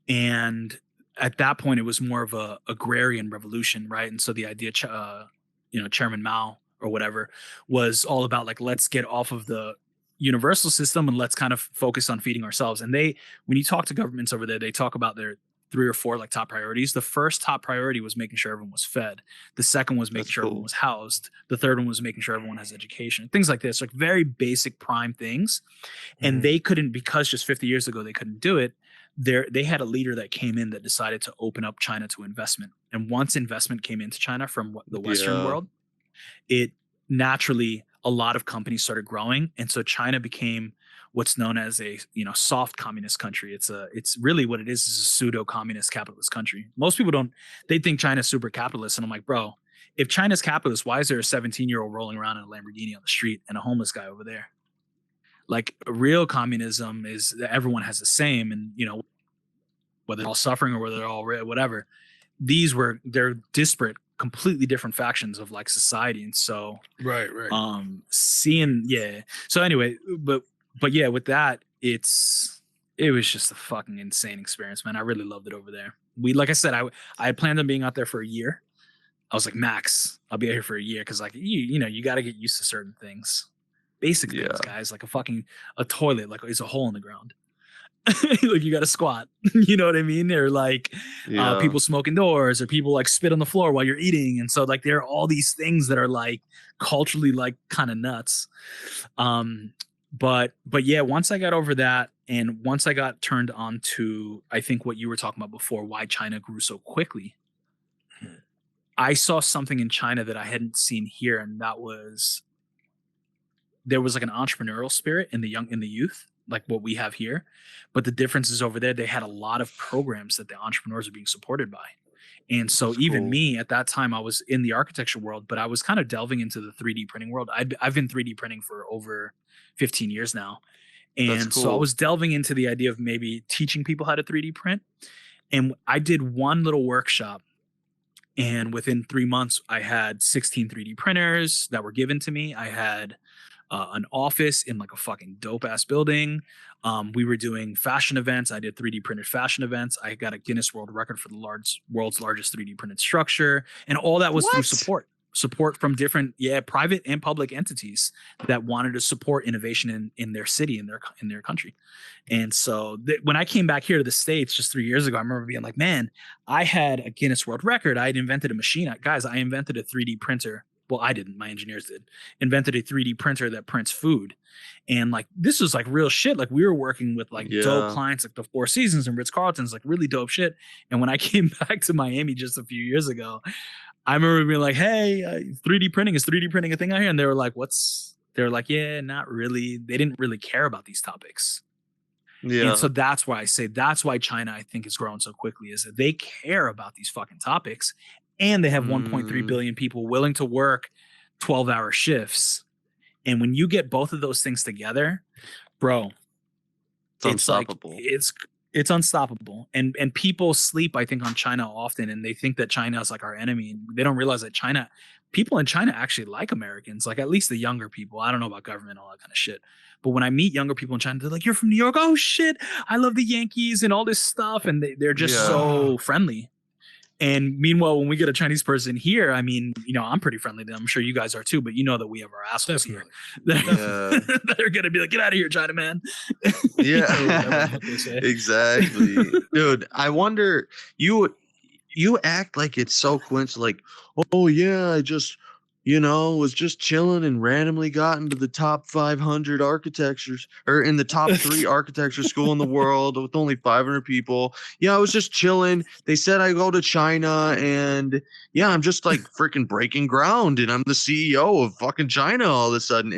And at that point it was more of a agrarian revolution, right? And so the idea Chairman Mao or whatever was all about like, let's get off of the universal system and let's kind of focus on feeding ourselves. And when you talk to governments over there, they talk about their 3 or 4 like top priorities. The first top priority was making sure everyone was fed. The second was making sure everyone was housed. The third one was making sure everyone has education. Things like this, like very basic prime things. And they couldn't, because just 50 years ago they couldn't do it. They had a leader that came in that decided to open up China to investment. And once investment came into China from the Western world, it naturally, a lot of companies started growing. And so China became what's known as a soft communist country. It's really what it is a pseudo communist capitalist country. Most people they think China's super capitalist. And I'm like, bro, if China's capitalist, why is there a 17-year-old rolling around in a Lamborghini on the street and a homeless guy over there? Like, real communism is that everyone has the same, and whether they're all suffering or whether they're all whatever, they're disparate, completely different factions of like society. And so right. So anyway, but yeah, with that, it was just a fucking insane experience, man. I really loved it over there. Like I said, I had planned on being out there for a year. I was like, max, I'll be out here for a year, because like you got to get used to certain things, basic things, guys. Like a toilet, like it's a hole in the ground. Like you got to squat, you know what I mean? Or like people smoke indoors, or people like spit on the floor while you're eating. And so like there are all these things that are like culturally like kind of nuts. But yeah, once I got over that, and once I got turned on to, I think what you were talking about before, why China grew so quickly, I saw something in China that I hadn't seen here. And that was, there was like an entrepreneurial spirit in the youth, like what we have here. But the difference is over there, they had a lot of programs that the entrepreneurs are being supported by. And so that's even cool. Me at that time, I was in the architecture world, but I was kind of delving into the 3D printing world. I've been 3D printing for over 15 years now. And cool. So I was delving into the idea of maybe teaching people how to 3D print. And I did one little workshop, and within 3 months, I had 16 3D printers that were given to me. I had an office in like a fucking dope ass building. We were doing fashion events. I did 3D printed fashion events. I got a Guinness World Record for the world's largest 3D printed structure. And all that was through support from different, private and public entities that wanted to support innovation in their city, in their country. And so when I came back here to the States just 3 years ago, I remember being like, man, I had a Guinness World Record. I had invented a machine. Guys, I invented a 3D printer. Well, I didn't. My engineers did. Invented a 3D printer that prints food. And like, this was like real shit. Like, we were working with like dope clients, like the Four Seasons and Ritz-Carlton's, like really dope shit. And when I came back to Miami just a few years ago, I remember being like, hey, 3D printing, is 3D printing a thing out here? And they were like, they were like, yeah, not really. They didn't really care about these topics. Yeah. And so that's why China, I think, is growing so quickly, is that they care about these fucking topics. And they have 1.3 billion people willing to work 12-hour shifts. And when you get both of those things together, bro, it's unstoppable. Like, it's unstoppable. And people sleep, I think, on China often, and they think that China is like our enemy. And they don't realize that people in China actually like Americans, like at least the younger people. I don't know about government, all that kind of shit. But when I meet younger people in China, they're like, you're from New York? Oh shit, I love the Yankees and all this stuff. And they're just so friendly. And meanwhile, when we get a Chinese person here, I mean, I'm pretty friendly to them. I'm sure you guys are too, but that we have our assholes here that are going to be like, get out of here, China, man. Yeah, exactly. Dude, I wonder, you act like it's so coincidental, like, oh yeah, I just was just chilling and randomly got into the top 500 architectures, or in the top 3 architecture school in the world with only 500 people. Yeah, I was just chilling. They said I go to China, and yeah, I'm just like freaking breaking ground, and I'm the CEO of fucking China all of a sudden.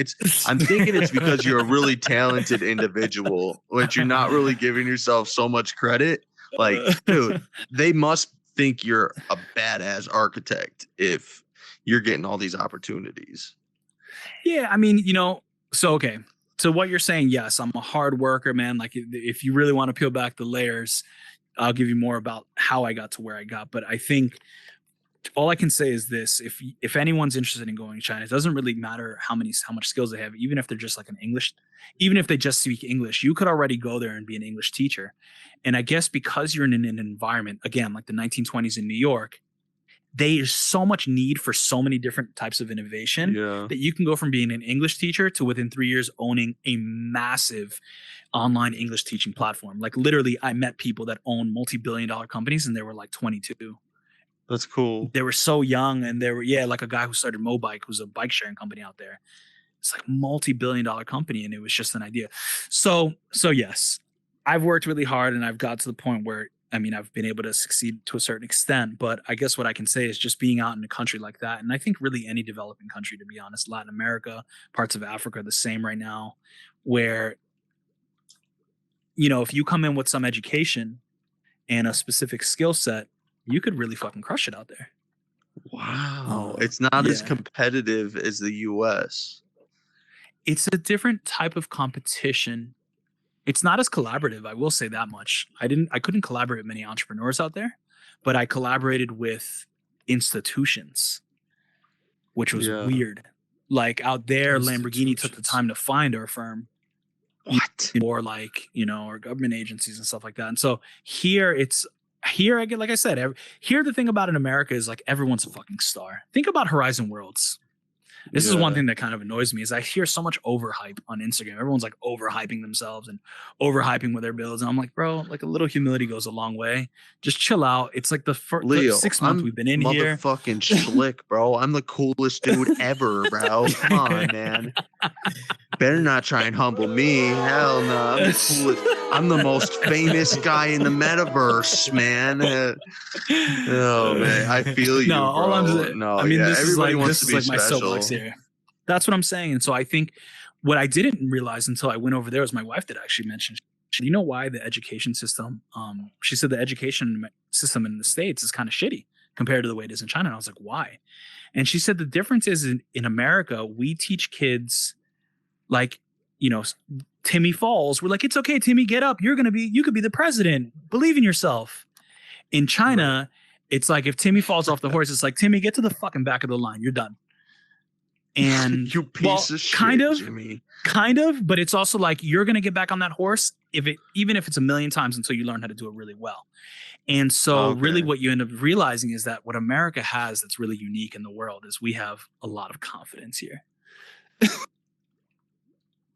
I'm thinking it's because you're a really talented individual, but you're not really giving yourself so much credit. Like, dude, they must think you're a badass architect if you're getting all these opportunities. Yeah, I mean, okay. So what you're saying, yes, I'm a hard worker, man. Like if you really want to peel back the layers, I'll give you more about how I got to where I got. But I think all I can say is this: if anyone's interested in going to China, it doesn't really matter how much skills they have, even if they're just like even if they just speak English, you could already go there and be an English teacher. And I guess because you're in an environment, again, like the 1920s in New York, there's so much need for so many different types of innovation that you can go from being an English teacher to within 3 years owning a massive online English teaching platform. Like literally, I met people that own multi-billion-dollar companies and they were like 22. That's cool. They were so young, and they were like a guy who started Mobike, who's a bike sharing company out there. It's like multi-billion-dollar company, and it was just an idea. So yes, I've worked really hard, and I've got to the point where I've been able to succeed to a certain extent, but I guess what I can say is just being out in a country like that, and I think really any developing country, to be honest, Latin America, parts of Africa are the same right now, where, if you come in with some education and a specific skill set, you could really fucking crush it out there. Wow. It's not as competitive as the US. It's a different type of competition. It's not as collaborative, I will say that much. I couldn't collaborate with many entrepreneurs out there, but I collaborated with institutions, which was weird. Like out there, Lamborghini took the time to find our firm. What? Or like, our government agencies and stuff like that. And so here I get, like I said, here the thing about in America is like everyone's a fucking star. Think about Horizon Worlds. This is one thing that kind of annoys me is I hear so much overhype on Instagram. Everyone's like overhyping themselves and overhyping with their builds. And I'm like, bro, like a little humility goes a long way. Just chill out. It's like the 6 months we've been in here. Motherfucking Schilck, bro. I'm the coolest dude ever, bro. Come on, man. Better not try and humble me. Hell no. I'm the coolest. I'm the most famous guy in the metaverse, man. Oh man, I feel you. No, bro. all I'm saying. No, this everybody wants is to be like my special. soapbox here. That's what I'm saying. And so I think what I didn't realize until I went over there was my wife that actually mentioned. You know why the education system? She said the education system in the States is kind of shitty compared to the way it is in China. And I was like, why? And she said the difference is in America, we teach kids like, Timmy falls. We're like, it's okay, Timmy, get up. You could be the president. Believe in yourself. In China, it's like if Timmy falls off the horse, it's like, Timmy, get to the fucking back of the line. You're done. And you piece of shit, kind of, Jimmy. Kind of, but it's also like you're gonna get back on that horse even if it's 1,000,000 times until you learn how to do it really well. And so really what you end up realizing is that what America has that's really unique in the world is we have a lot of confidence here.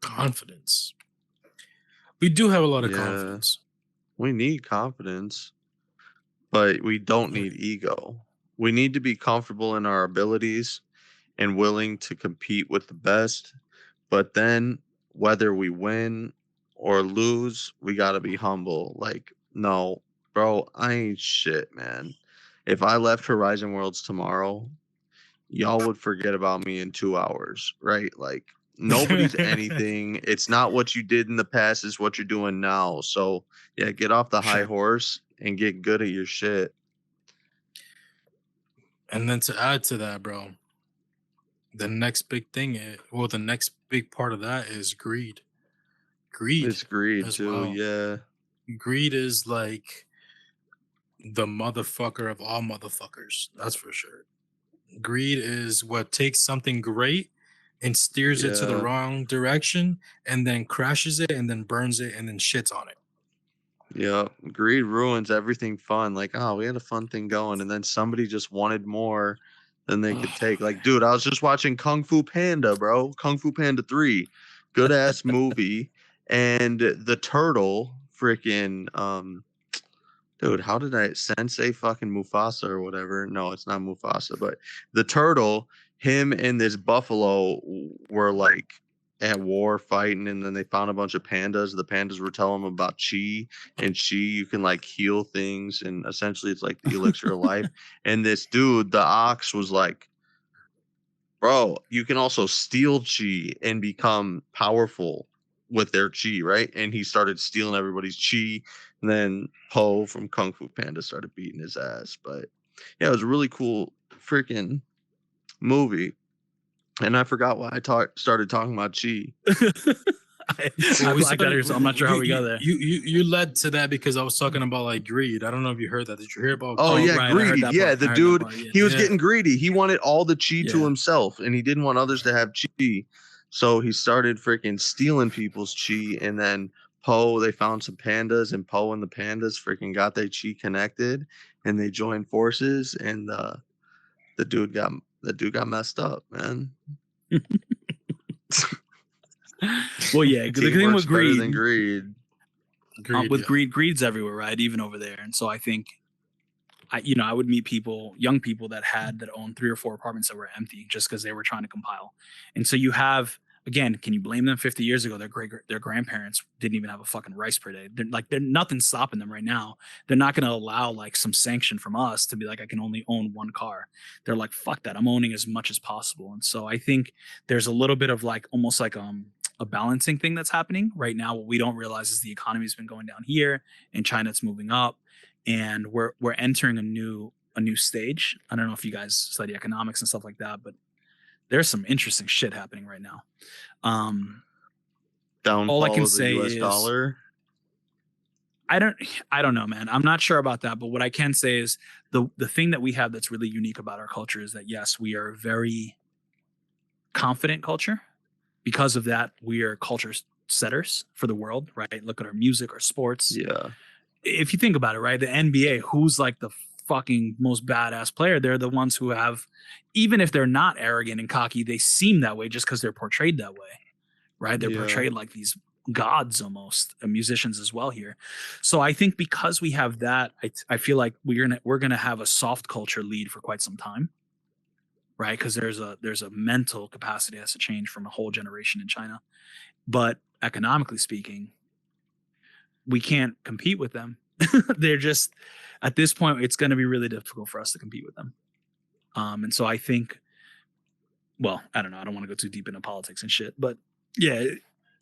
Confidence. We do have a lot of confidence. We need confidence, but we don't need ego. We need to be comfortable in our abilities and willing to compete with the best. But then whether we win or lose, we got to be humble. Like, no, bro, I ain't shit, man. If I left Horizon Worlds tomorrow, y'all would forget about me in 2 hours, right? Like, nobody's anything. It's not what you did in the past, is what you're doing now. So yeah, get off the high horse and get good at your shit. And then to add to that, bro, the next big thing the next big part of that is greed. It's greed too. Well. Yeah. Greed is like the motherfucker of all motherfuckers. That's for sure. Greed is what takes something great and steers it to the wrong direction and then crashes it and then burns it and then shits on it. Yeah. Greed ruins everything fun. Like, oh, we had a fun thing going, and then somebody just wanted more than they could take. Like, dude, I was just watching Kung Fu Panda, bro. Kung Fu Panda 3. Good ass movie. And the turtle freaking dude, how did I Sensei fucking Mufasa or whatever? No, it's not Mufasa, but the turtle, him and this buffalo were like at war fighting, and then they found a bunch of pandas. The pandas were telling them about chi, and chi you can like heal things, and essentially it's like the elixir of life. And this dude, the ox, was like, bro, you can also steal chi and become powerful with their chi, right? And he started stealing everybody's chi, and then Po from Kung Fu Panda started beating his ass. But yeah, it was a really cool freaking movie. And I forgot why I started talking about chi. I got here, so I'm not sure how we got there. You led to that because I was talking about like greed. I don't know if you heard that. Did you hear about? Oh yeah, right, greedy. Yeah, the dude, he was Yeah. getting greedy. He wanted all the chi to himself, and he didn't want others to have chi. So he started freaking stealing people's chi, and then Po, they found some pandas, and Po and the pandas freaking got their chi connected, and they joined forces, and the dude got messed up, man. Well, yeah, the thing with better greed, than greed. Greed's everywhere, right? Even over there. And so I think, I would meet young people that owned 3 or 4 apartments that were empty just because they were trying to compile. And so you have, again, can you blame them? 50 years ago, their grandparents didn't even have a fucking rice per day. They're nothing stopping them right now. They're not going to allow like some sanction from us to be like, I can only own 1 car. They're like, fuck that. I'm owning as much as possible. And so I think there's a little bit of like, almost like a balancing thing that's happening right now. What we don't realize is the economy's been going down here, and China's moving up, and we're entering a new stage. I don't know if you guys study economics and stuff like that, but there's some interesting shit happening right now. Downfall all I can of the say US is dollar. I don't know, man. I'm not sure about that, but what I can say is the thing that we have that's really unique about our culture is that yes, we are a very confident culture. Because of that, we are culture setters for the world, right? Look at our music, our sports. Yeah. If you think about it, right, the NBA, who's like the fucking most badass player? They're the ones who have, even if they're not arrogant and cocky, they seem that way just because they're portrayed that way, right? They're portrayed like these gods almost, musicians as well here. So I think because we have that, I feel like we're gonna have a soft culture lead for quite some time. Right, because there's a mental capacity that has to change from a whole generation in China, but economically speaking, we can't compete with them. They're just, at this point, it's going to be really difficult for us to compete with them. And so I think, well, I don't know. I don't want to go too deep into politics and shit, but yeah,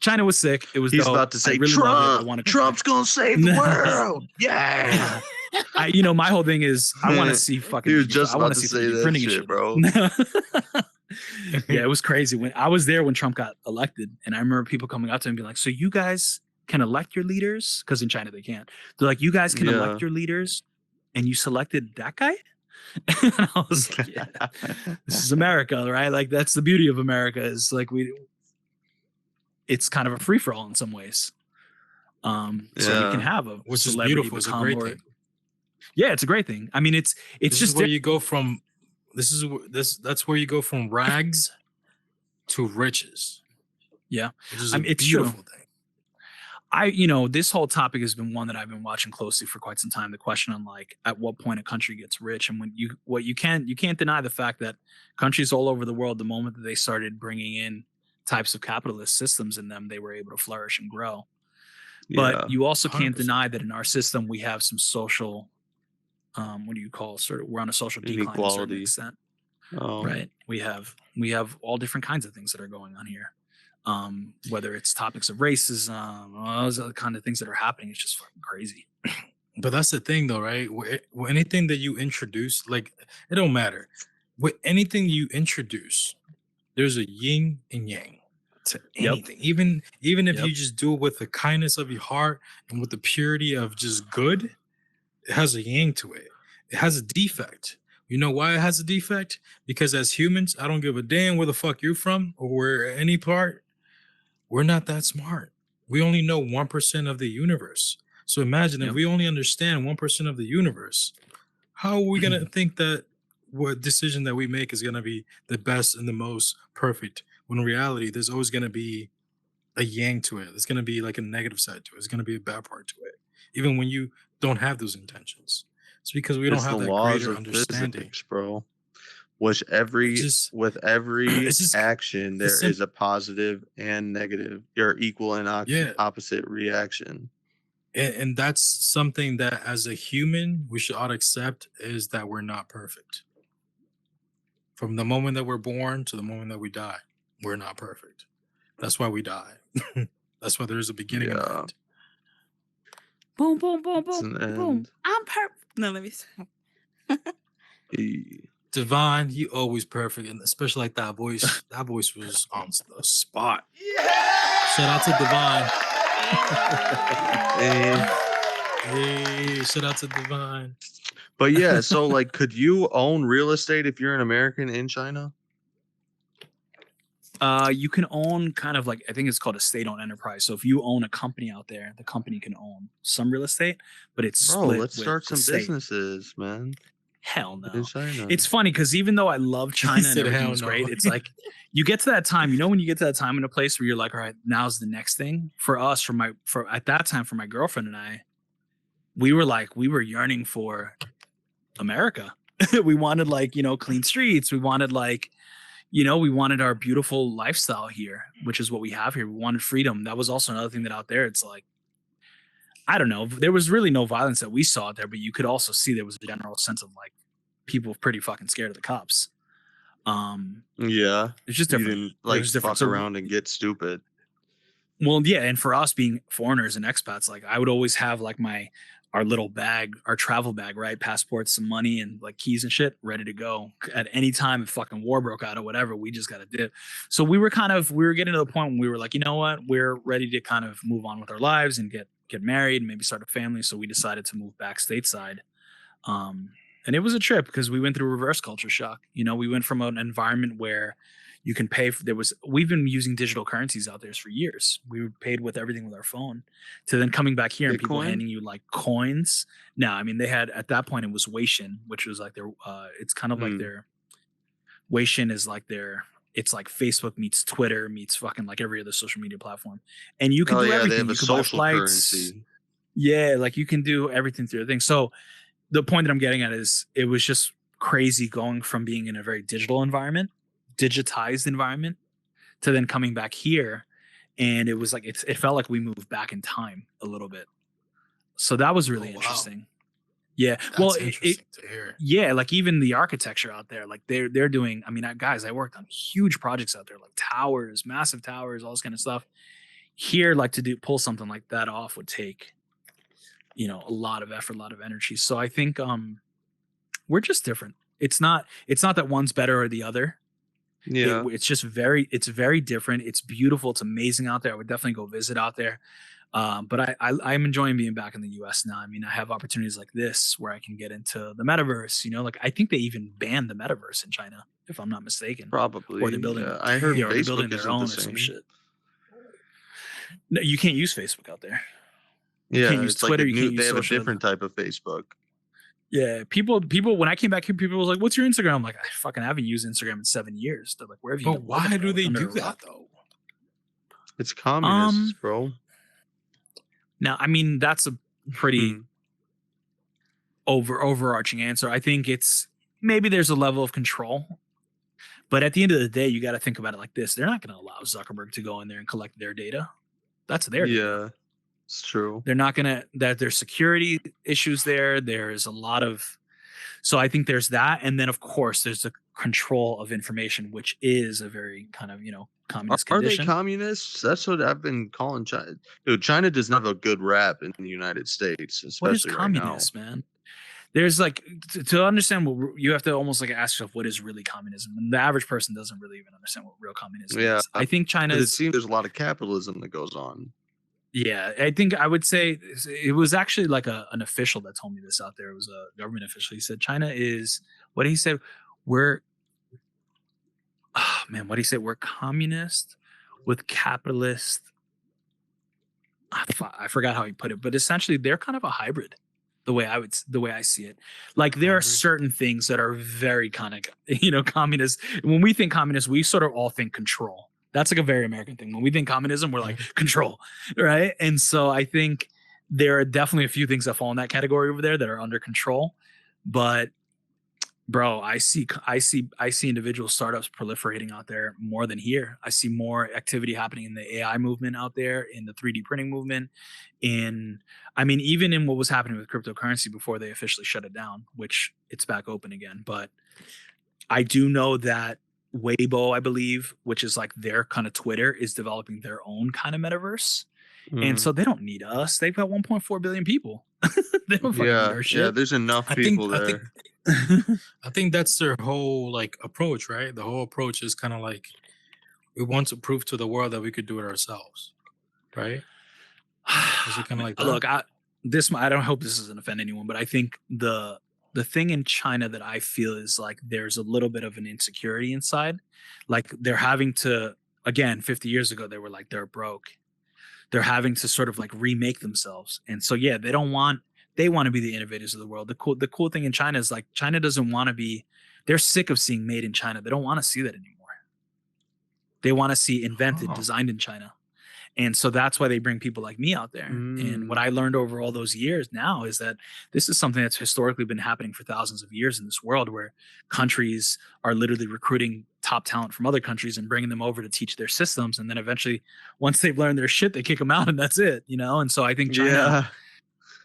China was sick. It was. He's dope. about to say really Trump. Trump's gonna save the world. Yeah. My whole thing is I want to see fucking. He was just I want about to to see say that shit, bro. Yeah, it was crazy when I was there when Trump got elected, and I remember people coming out to him and being like, "So you guys can elect your leaders?" Because in China they can't. They're like, "You guys can elect your leaders, and you selected that guy." And I was like, "Yeah, this is America, right? Like that's the beauty of America is like it's kind of a free for all in some ways." So you can have a which is celebrity beautiful. It's a great thing. Yeah, it's a great thing. I mean, it's just where you go from. That's where you go from rags to riches. Yeah, which is it's beautiful thing. This whole topic has been one that I've been watching closely for quite some time. The question on like at what point a country gets rich, and you can't deny the fact that countries all over the world, the moment that they started bringing in types of capitalist systems in them, they were able to flourish and grow. But you also can't 100%. deny that in our system we have some social, what do you call we're on a social decline to a certain extent. Right. We have all different kinds of things that are going on here. Whether it's topics of racism, all those other kind of things that are happening, it's just fucking crazy. But that's the thing though, right? With anything that you introduce, like it don't matter. With anything you introduce, there's a yin and yang to anything. Even if you just do it with the kindness of your heart and with the purity of just good, it has a yang to it. It has a defect. You know why it has a defect? Because as humans, I don't give a damn where the fuck you're from or where any part. We're not that smart. We only know 1% of the universe. So imagine if we only understand 1% of the universe, how are we going to think that what decision that we make is going to be the best and the most perfect? When in reality, there's always going to be a yang to it. There's going to be like a negative side to it. There's going to be a bad part to it. Even when you don't have those intentions. It's because we don't have that greater understanding. Physics, bro. with every it's just action there is a positive and negative or equal and opposite reaction. And that's something that as a human we should all accept, is that we're not perfect. From the moment that we're born to the moment that we die, we're not perfect. That's why we die. That's why there's a beginning and end. Boom, boom, boom, boom, boom. I'm perfect. No, let me see. Divine, you always perfect, and especially like that voice. That voice was on the spot. Shout out to Divine. Hey, shout out to Divine. But yeah, so like, could you own real estate if you're an American in China? You can own kind of like, I think it's called a state-owned enterprise. So if you own a company out there, the company can own some real estate, but it's split. Let's start some businesses, man. Hell no. In China. It's funny because even though I love China and everything's great, it's like you get to that time, when you get to that time in a place where you're like, all right, now's the next thing. For us, at that time, for my girlfriend and I, we were yearning for America. We wanted clean streets. We wanted we wanted our beautiful lifestyle here, which is what we have here. We wanted freedom. That was also another thing that out there, it's like, I don't know. There was really no violence that we saw there, but you could also see there was a general sense of like people pretty fucking scared of the cops. Yeah. It's just different. You didn't fuck around and get stupid. Well, yeah. And for us being foreigners and expats, like I would always have like our little bag, our travel bag, right? Passports, some money and like keys and shit ready to go at any time if fucking war broke out or whatever, we just got to dip. So we were getting to the point when we were like, you know what? We're ready to kind of move on with our lives and get married and maybe start a family. So we decided to move back stateside. And it was a trip because we went through reverse culture shock. We went from an environment where you can pay we've been using digital currencies out there for years. We paid with everything with our phone, to then coming back here and people handing you like coins. No, I mean, they had, at that point it was Weixin, which was like their, it's kind of like their, Weixin is like it's like Facebook meets Twitter meets fucking like every other social media platform. And you can do everything. They have a social currency. Yeah, like you can do everything through the thing. So the point that I'm getting at is it was just crazy going from being in a very digitized environment to then coming back here. And it was like, it felt like we moved back in time a little bit. So that was really interesting. Yeah. That's interesting to hear. Yeah. Like even the architecture out there, like they're doing, I mean, guys, I worked on huge projects out there, like towers, massive towers, all this kind of stuff. Here, like pull something like that off would take, a lot of effort, a lot of energy. So I think we're just different. It's not that one's better or the other. Yeah. It's just it's very different. It's beautiful. It's amazing out there. I would definitely go visit out there. But I'm enjoying being back in the US now. I mean, I have opportunities like this where I can get into the metaverse, like I think they even banned the metaverse in China, if I'm not mistaken. Probably. Or they're building, I heard they're Facebook building their own or some shit. No, you can't use Facebook out there. You can't use Twitter. They have a different type of Facebook. Yeah, people. When I came back here, people was like, "What's your Instagram?" I'm like, "I fucking haven't used Instagram in 7 years." They're like, "Where have you?" But why do they do that though? It's communist, bro. Now, I mean, that's a pretty overarching answer. I think it's maybe there's a level of control, but at the end of the day, you got to think about it like this: they're not going to allow Zuckerberg to go in there and collect their data. That's their data. Yeah. It's true. They're not gonna. That there's security issues there. There's a lot of, so I think there's that, and then of course there's the control of information, which is a very kind of communist condition. Are they communists? That's what I've been calling China. Dude, China doesn't have a good rap in the United States, especially what is communist, right now. Man? There's like to understand what you have to almost like ask yourself what is really communism, and the average person doesn't really even understand what real communism is. I think China. It seems there's a lot of capitalism that goes on. Yeah, I think I would say it was actually like an official that told me this out there. It was a government official. He said China is what he said. We're what he said. We're communist with capitalist. I forgot how he put it, but essentially they're kind of a hybrid. The way I see it, like there are certain things that are very kind of communist. When we think communist, we sort of all think control. That's like a very American thing. When we think communism, we're like control, right? And so I think there are definitely a few things that fall in that category over there that are under control. But Bro, I see individual startups proliferating out there more than here. I see more activity happening in the AI movement out there, in the 3D printing movement, even in what was happening with cryptocurrency before they officially shut it down, which it's back open again. But I do know that Weibo, I believe, which is like their kind of Twitter, is developing their own kind of metaverse. And so they don't need us. They've got 1.4 billion people. They don't fucking need our shit. Yeah, there's enough people there. I think that's their whole like approach, right? The whole approach is kind of like we want to prove to the world that we could do it ourselves, right? Is it kind of like that? Look, I don't hope this doesn't offend anyone, but I think the thing in China that I feel is like there's a little bit of an insecurity inside. Like they're having to, again, 50 years ago, they were like, they're broke. They're having to sort of like remake themselves. And so, yeah, they want to be the innovators of the world. The cool thing in China is like China doesn't want to be, they're sick of seeing made in China. They don't want to see that anymore. They want to see invented, designed in China. And so that's why they bring people like me out there. And what I learned over all those years now is that this is something that's historically been happening for thousands of years in this world, where countries are literally recruiting top talent from other countries and bringing them over to teach their systems. And then eventually, once they've learned their shit, they kick them out and that's it, you know? And so I think China,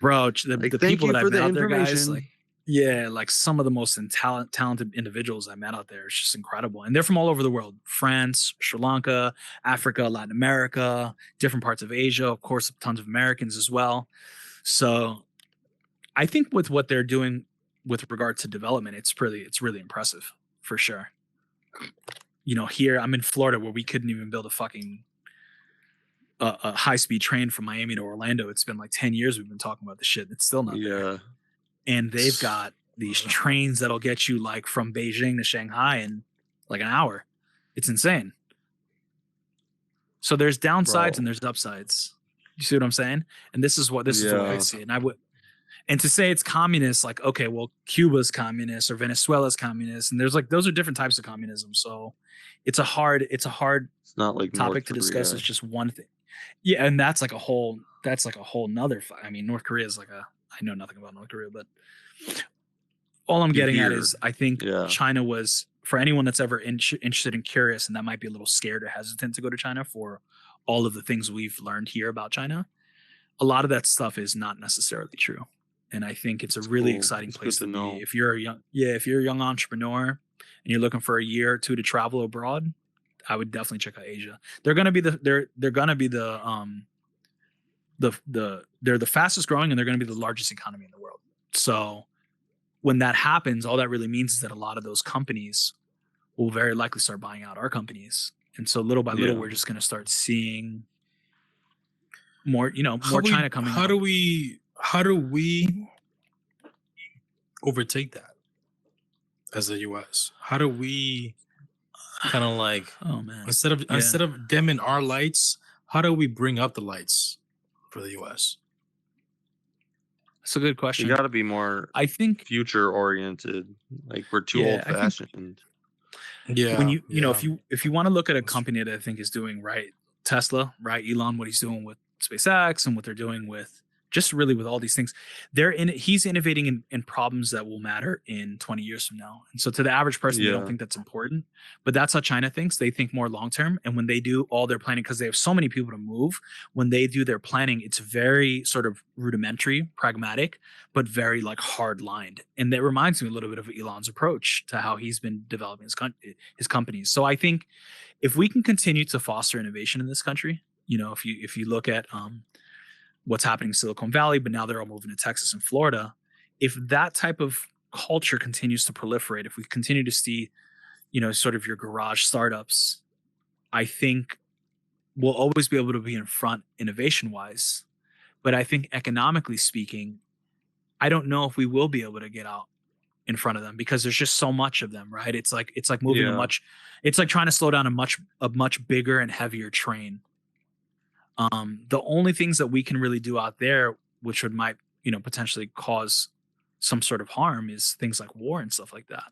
bro, the people that I've met out there, guys, like some of the most talented individuals I met out there. It's just incredible. And they're from all over the world: France, Sri Lanka, Africa, Latin America, different parts of Asia, of course, tons of Americans as well. So I think with what they're doing with regard to development, it's really impressive for sure. You know, here I'm in Florida where we couldn't even build a fucking a high-speed train from Miami to Orlando. It's been like 10 years we've been talking about this shit. It's still not there. And they've got these trains that'll get you like from Beijing to Shanghai in like an hour. It's insane. So there's downsides and there's upsides. You see what I'm saying? And this is what I see. And to say it's communist, like, okay, well, Cuba's communist or Venezuela's communist, and there's like those are different types of communism. So it's a hard it's not like topic to discuss. It's just one thing. Yeah, and that's like a whole nother. I mean, North Korea is like I know nothing about North Korea, but all I'm getting at is I think China was, for anyone that's ever interested and curious, and that might be a little scared or hesitant to go to China for all of the things we've learned here about China, a lot of that stuff is not necessarily true. And I think it's a really exciting place to be. If you're a young entrepreneur and you're looking for a year or two to travel abroad, I would definitely check out Asia. They're gonna be they're the fastest growing, and they're going to be the largest economy in the world. So when that happens, all that really means is that a lot of those companies will very likely start buying out our companies. And so little by little, we're just going to start seeing more China coming. How do we overtake that as the US? How do we kind of like, instead of dimming our lights, how do we bring up the lights for the US? That's a good question. You got to be more, I think, future oriented. Like we're too old fashioned. When if you want to look at a company that I think is doing right, Tesla, right? Elon, what he's doing with SpaceX and what they're doing with just really with all these things, he's innovating in problems that will matter in 20 years from now. And so to the average person, they don't think that's important, but that's how China thinks. They think more long-term. And when they do all their planning, because they have so many people to move, when they do their planning, it's very sort of rudimentary, pragmatic, but very like hard lined. And that reminds me a little bit of Elon's approach to how he's been developing his companies. So I think if we can continue to foster innovation in this country, if you look at, what's happening in Silicon Valley, but now they're all moving to Texas and Florida. If that type of culture continues to proliferate, if we continue to see, sort of your garage startups, I think we'll always be able to be in front innovation wise. But I think economically speaking, I don't know if we will be able to get out in front of them because there's just so much of them, right? It's like moving it's like trying to slow down a much bigger and heavier train. The only things that we can really do out there, which might potentially cause some sort of harm, is things like war and stuff like that.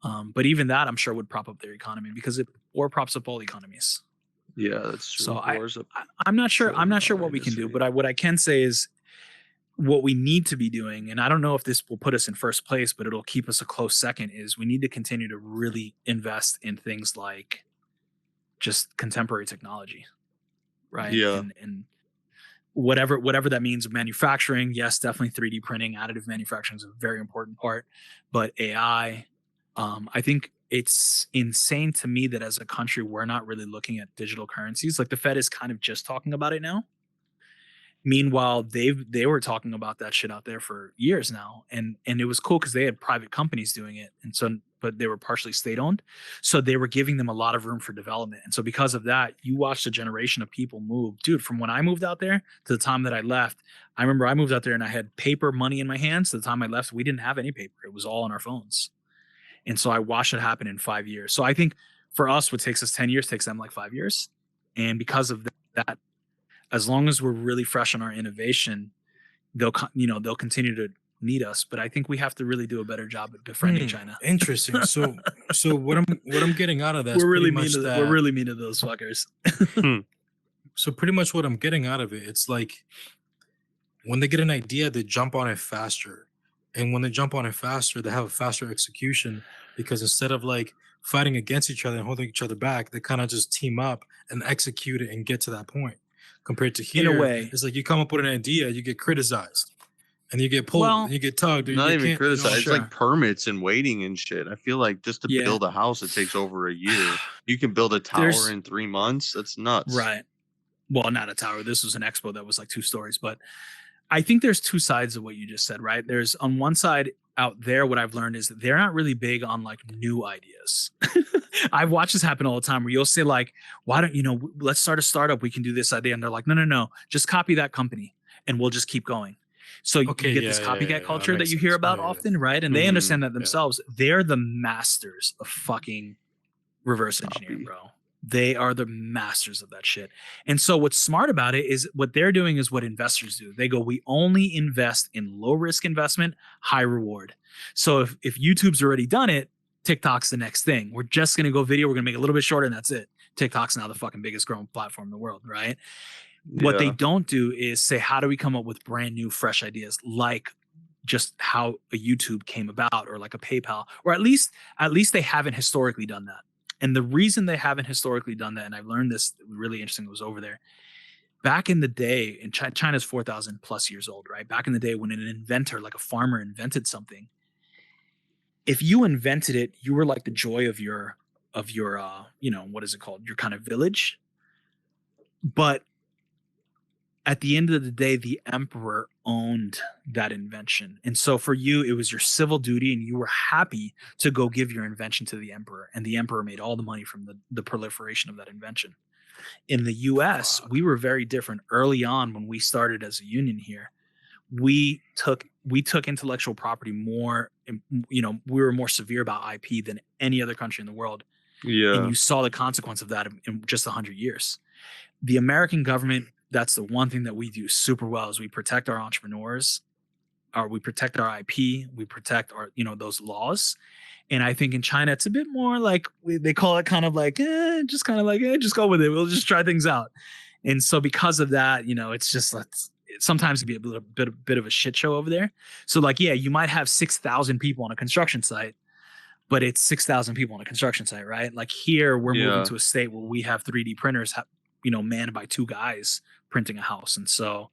But even that, I'm sure, would prop up their economy because war props up all economies. Yeah, that's true. So I'm not sure what we can do, but what I can say is what we need to be doing, and I don't know if this will put us in first place, but it'll keep us a close second, is we need to continue to really invest in things like just contemporary technology, right? Yeah. And whatever that means. Manufacturing, yes, definitely 3D printing, additive manufacturing is a very important part, but AI, I think it's insane to me that as a country, we're not really looking at digital currencies. Like the Fed is kind of just talking about it now. Meanwhile, they were talking about that shit out there for years now, and it was cool because they had private companies doing it, and so but they were partially state owned, so they were giving them a lot of room for development. And so because of that, you watched a generation of people move, dude. From when I moved out there to the time that I left, I remember I moved out there and I had paper money in my hands. To the time I left, we didn't have any paper; it was all on our phones. And so I watched it happen in 5 years. So I think for us, what takes us 10 years takes them like 5 years, and because of that, as long as we're really fresh on our innovation, they'll continue to need us. But I think we have to really do a better job at befriending China. Interesting. So what I'm getting out of that, we're really mean to those fuckers. So pretty much what I'm getting out of it, it's like when they get an idea, they jump on it faster, and when they jump on it faster, they have a faster execution, because instead of like fighting against each other and holding each other back, they kind of just team up and execute it and get to that point. Compared to here, in a way, it's like you come up with an idea, you get criticized, and you get pulled, and you get tugged. Not even criticized. You know, it's like permits and waiting and shit. I feel like just to build a house, it takes over a year. You can build a tower in 3 months. That's nuts. Right. Well, not a tower. This was an expo that was like 2 stories. But I think there's 2 sides of what you just said, right? There's on one side out there, what I've learned is that they're not really big on like new ideas. I've watched this happen all the time where you'll say like, why don't let's start a startup, we can do this idea. And they're like, no, just copy that company and we'll just keep going. So you get this copycat culture that you hear about often, right? And they understand that themselves. They're the masters of fucking reverse engineering, bro. They are the masters of that shit. And so what's smart about it is what they're doing is what investors do. They go, we only invest in low risk investment, high reward. So if YouTube's already done it, TikTok's the next thing. We're just going to go video. We're going to make it a little bit shorter and that's it. TikTok's now the fucking biggest growing platform in the world, right? Yeah. What they don't do is say, how do we come up with brand new, fresh ideas like just how a YouTube came about or like a PayPal, or at least they haven't historically done that. And the reason they haven't historically done that, and I've learned this really interesting, was over there. Back in the day, and China's 4,000 plus years old, right? Back in the day when an inventor, like a farmer, invented something, if you invented it, you were like the joy of your what is it called? Your kind of village. But at the end of the day, the emperor owned that invention. And so for you, it was your civil duty and you were happy to go give your invention to the emperor. And the emperor made all the money from the proliferation of that invention. In the US, we were very different. Early on when we started as a union here, we took intellectual property more, we were more severe about IP than any other country in the world. Yeah. And you saw the consequence of that in just 100 years. The American government, that's the one thing that we do super well, is we protect our entrepreneurs, or we protect our IP, we protect our, those laws. And I think in China, it's a bit more like they call it kind of like, just go with it. We'll just try things out. And so because of that, it's just sometimes it'd be a bit of a shit show over there. So like, yeah, you might have 6,000 people on a construction site, but it's 6,000 people on a construction site, right? Like here, we're moving to a state where we have 3D printers, manned by 2 guys printing a house. And so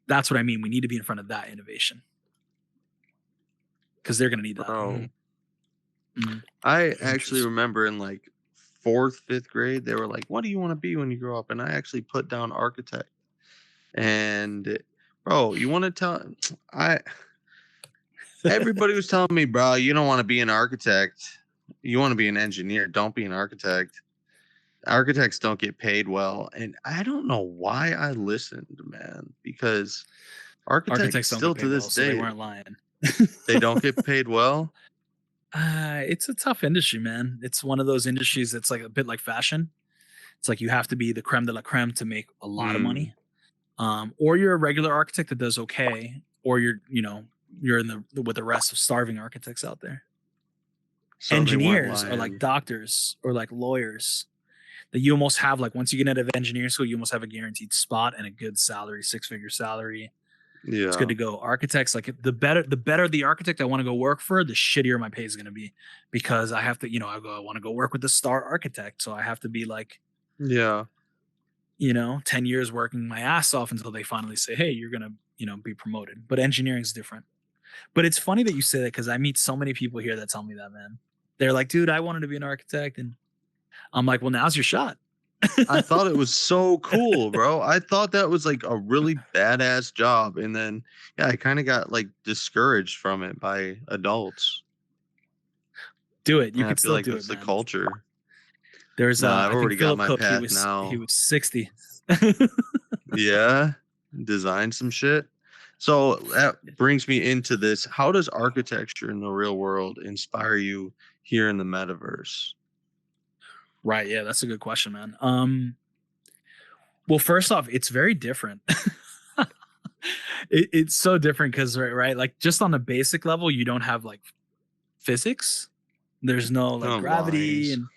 that's what I mean. We need to be in front of that innovation because they're going to need that. Mm-hmm. I actually remember in like 4th, 5th grade, they were like, what do you want to be when you grow up? And I actually put down architect. And bro, you want to tell everybody was telling me, bro, you don't want to be an architect. You want to be an engineer. Don't be an architect. Architects don't get paid well. And I don't know why I listened, man, because architects still to this day, so they weren't lying. They don't get paid well. It's a tough industry, man. It's one of those industries that's like a bit like fashion. It's like you have to be the creme de la creme to make a lot of money. Or you're a regular architect that does okay, or you're with the rest of starving architects out there. So engineers are like doctors or like lawyers that you almost have, like once you get out of engineering school, you almost have a guaranteed spot and a good salary, 6-figure salary. It's good to go. Architects, like the better the architect I want to go work for, the shittier my pay is going to be, because I have to, I want to go work with the star architect. So I have to be like, 10 years working my ass off until they finally say, hey, you're going to, be promoted. But engineering is different. But it's funny that you say that, because I meet so many people here that tell me that, man. They're like, dude, I wanted to be an architect. And I'm like, well, now's your shot. I thought it was so cool, bro. I thought that was like a really badass job. And then, I kind of got like discouraged from it by adults. Do it. You can still like do it's it, the man. culture. There's I've already got my Cook, path now. He was 60. Yeah. Design some shit. So that brings me into this. How does architecture in the real world inspire you here in the metaverse? Right. Yeah, that's a good question, man. Well, first off, it's very different. It's so different because, right, like just on a basic level, you don't have like physics. There's no like gravity and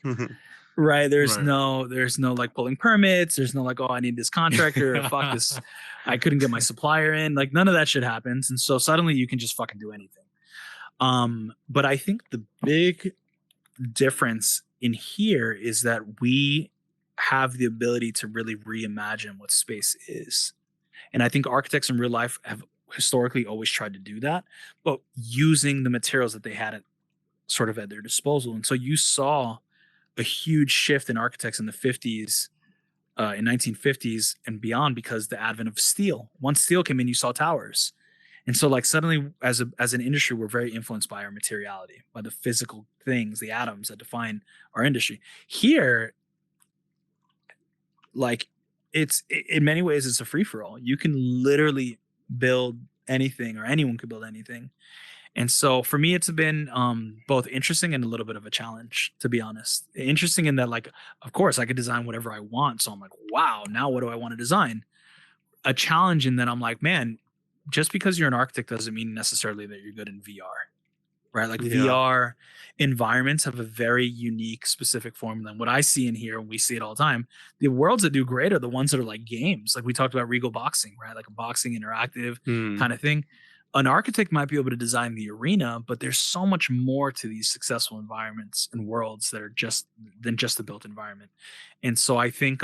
right. There's no like pulling permits. There's no like, oh, I need this contractor. Or, fuck this. I couldn't get my supplier in. Like none of that shit happens. And so suddenly you can just fucking do anything. But I think the big difference in here is that we have the ability to really reimagine what space is. And I think architects in real life have historically always tried to do that, but using the materials that they had at their disposal. And so you saw a huge shift in architects in the 50s, in 1950s and beyond, because the advent of steel. Once steel came in, you saw towers. And so like suddenly as an industry, we're very influenced by our materiality, by the physical things, the atoms that define our industry. Here, like it's in many ways, it's a free for all. You can literally build anything, or anyone could build anything. And so for me, it's been both interesting and a little bit of a challenge, to be honest. Interesting in that, like, of course, I could design whatever I want. So I'm like, wow, now what do I want to design? A challenge in that I'm like, man, just because you're an architect doesn't mean necessarily that you're good in VR, right? Like VR environments have a very unique, specific formula. And what I see in here, and we see it all the time, the worlds that do great are the ones that are like games. Like we talked about Regal Boxing, right? Like a boxing interactive kind of thing. An architect might be able to design the arena, but there's so much more to these successful environments and worlds that are just the built environment. And so I think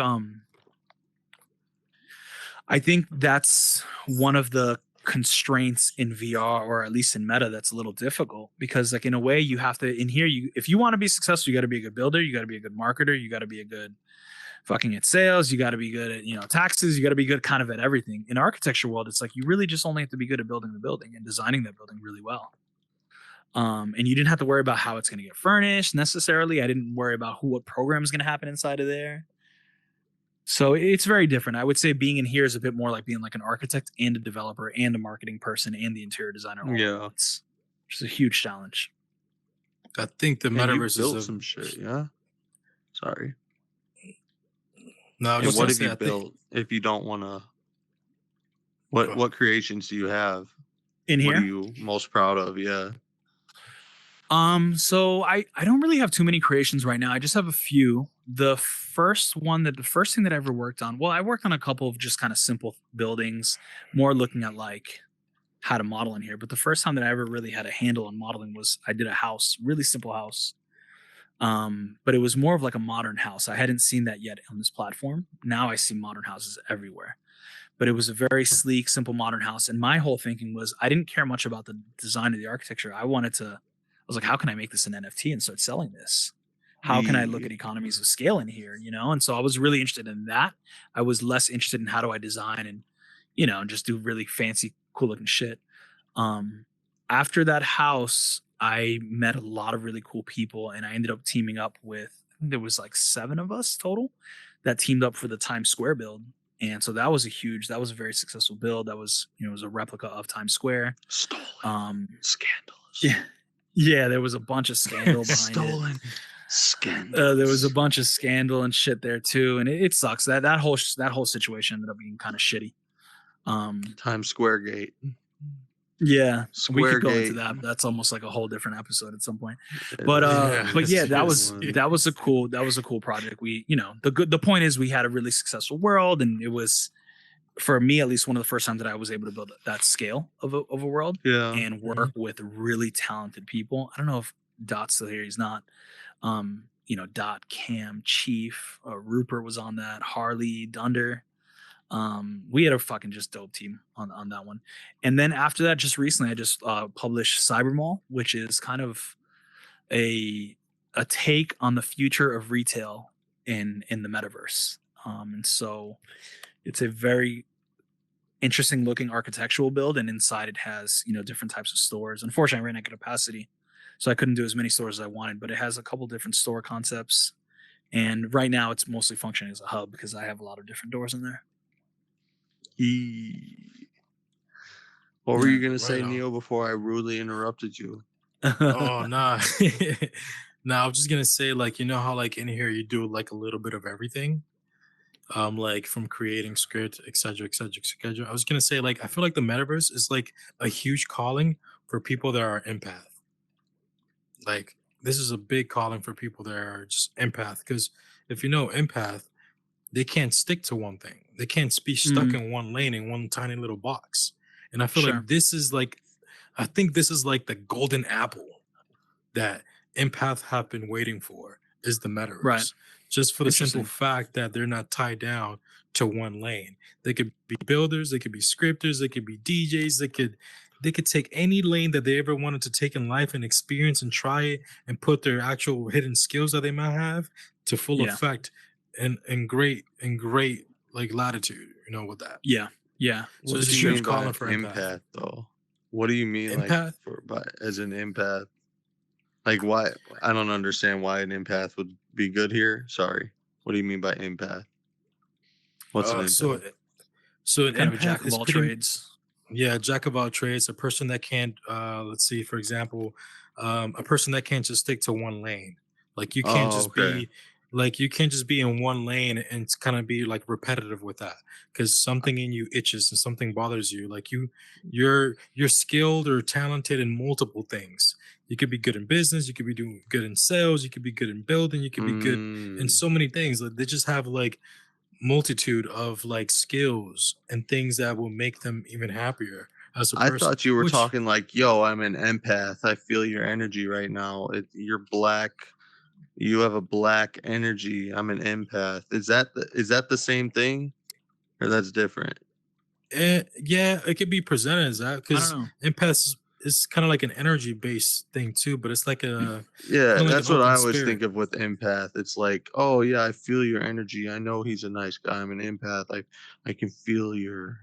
that's one of the constraints in VR, or at least in meta, that's a little difficult, because like in a way you have to, in here, if you want to be successful, you got to be a good builder, you got to be a good marketer, you got to be a good fucking at sales, you got to be good at taxes, you got to be good kind of at everything. In architecture world, it's like you really just only have to be good at building the building and designing that building really well. And you didn't have to worry about how it's going to get furnished necessarily. I didn't worry about what program is going to happen inside of there. So it's very different. I would say being in here is a bit more like being like an architect and a developer and a marketing person and the interior designer. Which is a huge challenge. I think the metaverse is some shit. Yeah. Sorry. No, what have you built? If you don't want to, what creations do you have in here? What are you most proud of? Yeah. So I don't really have too many creations right now. I just have a few. The first thing that I ever worked on, well, I worked on a couple of just kind of simple buildings, more looking at like how to model in here. But the first time that I ever really had a handle on modeling was I did a house, really simple house. But it was more of like a modern house. I hadn't seen that yet on this platform. Now I see modern houses everywhere. But it was a very sleek, simple modern house. And my whole thinking was I didn't care much about the design of the architecture. I was like, how can I make this an NFT and start selling this? How can I look at economies of scale in here? And so I was really interested in that. I was less interested in how do I design and, just do really fancy, cool looking shit. After that house, I met a lot of really cool people, and I ended up teaming up with, I think there was like 7 of us total that teamed up for the Times Square build. And so that was a very successful build. That was, it was a replica of Times Square. Stolen. Scandalous. Yeah. Yeah, there was a bunch of scandal behind Stolen. Scandal. There was a bunch of scandal and shit there too, and it sucks. That whole situation ended up being kind of shitty. Times Square Gate. Yeah, Square we could go Gate. into that. But that's almost like a whole different episode at some point. But yeah, that was a cool project. We, the point is we had a really successful world, and it was for me at least, one of the first times that I was able to build that scale of a world and work with really talented people. I don't know if Dot's still here. He's not. Dot, Cam, Chief, Rupert was on that, Harley, Dunder. We had a fucking just dope team on that one. And then after that, just recently, I just published Cybermall, which is kind of a take on the future of retail in the metaverse. And so it's a very interesting looking architectural build, and inside it has different types of stores. Unfortunately, I ran out of capacity, so I couldn't do as many stores as I wanted, but it has a couple different store concepts. And right now it's mostly functioning as a hub because I have a lot of different doors in there. What were you going to say, Neo, before I rudely interrupted you? Oh, nah. Nah, I was just going to say, like, how, like, in here you do, like, a little bit of everything? Like, from creating script, et cetera, et cetera, et cetera. I was going to say, like, I feel like the metaverse is, like, a huge calling for people that are empath. Like, this is a big calling for people that are just empath, because if you know empath, they can't stick to one thing. They can't be stuck in one lane in one tiny little box. And I feel like this is like, I think this is like the golden apple that empath have been waiting for, is the metaverse. Right. Just for the simple fact that they're not tied down to one lane. They could be builders, they could be scripters, they could be DJs, they could take any lane that they ever wanted to take in life and experience and try it and put their actual hidden skills that they might have to full effect and great like latitude, with that. Yeah. So it's a huge calling for empath though. What do you mean empath? As an empath? Like, why? I don't understand why an empath would be good here. Sorry. What do you mean by empath? What's an empath? So an kind empath of a jack of all trades. Yeah, jack of all trades. A person that can't, let's see, for example, a person that can't just stick to one lane. Like you can't you can't just be in one lane and kind of be like repetitive with that, because something in you itches and something bothers you. Like you're skilled or talented in multiple things. You could be good in business, you could be doing good in sales, you could be good in building, you could be good in so many things. Like, they just have like multitude of like skills and things that will make them even happier as a person. I thought you were talking like, yo, I'm an empath. I feel your energy right now. You're black. You have a black energy. I'm an empath. Is that the same thing, or that's different? Yeah, it could be presented as that, because empaths is kind of like an energy based thing too, but it's like a that's what I always think of with empath. It's like, oh yeah, I feel your energy. I know he's a nice guy. I'm an empath. I can feel your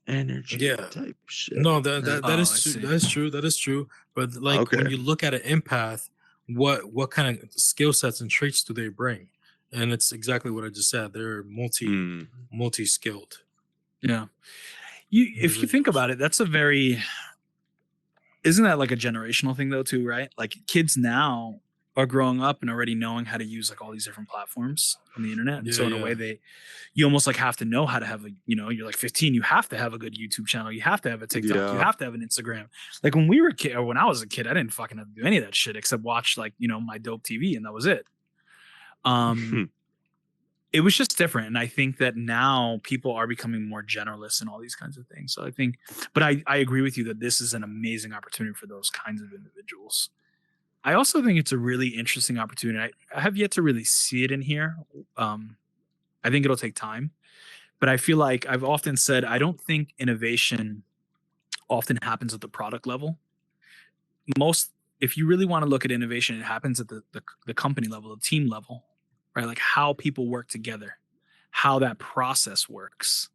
energy. Type shit. No, that is true. But like when you look at an empath, what kind of skill sets and traits do they bring? And it's exactly what I just said. They're multi-skilled. Yeah. If you think about it, that's isn't that like a generational thing though too, right? Like kids now are growing up and already knowing how to use like all these different platforms on the internet. And so in a way you almost like have to know how to have you're like 15, you have to have a good YouTube channel. You have to have a TikTok. You have to have an Instagram. Like when we were when I was a kid, I didn't fucking have to do any of that shit except watch like, my dope TV, and that was it. It was just different. And I think that now people are becoming more generalists and all these kinds of things. So I think, but I agree with you that this is an amazing opportunity for those kinds of individuals. I also think it's a really interesting opportunity. I have yet to really see it in here. I think it'll take time, but I feel like I've often said, I don't think innovation often happens at the product level. If you really want to look at innovation, it happens at the company level, the team level. Right? Like how people work together, how that process works.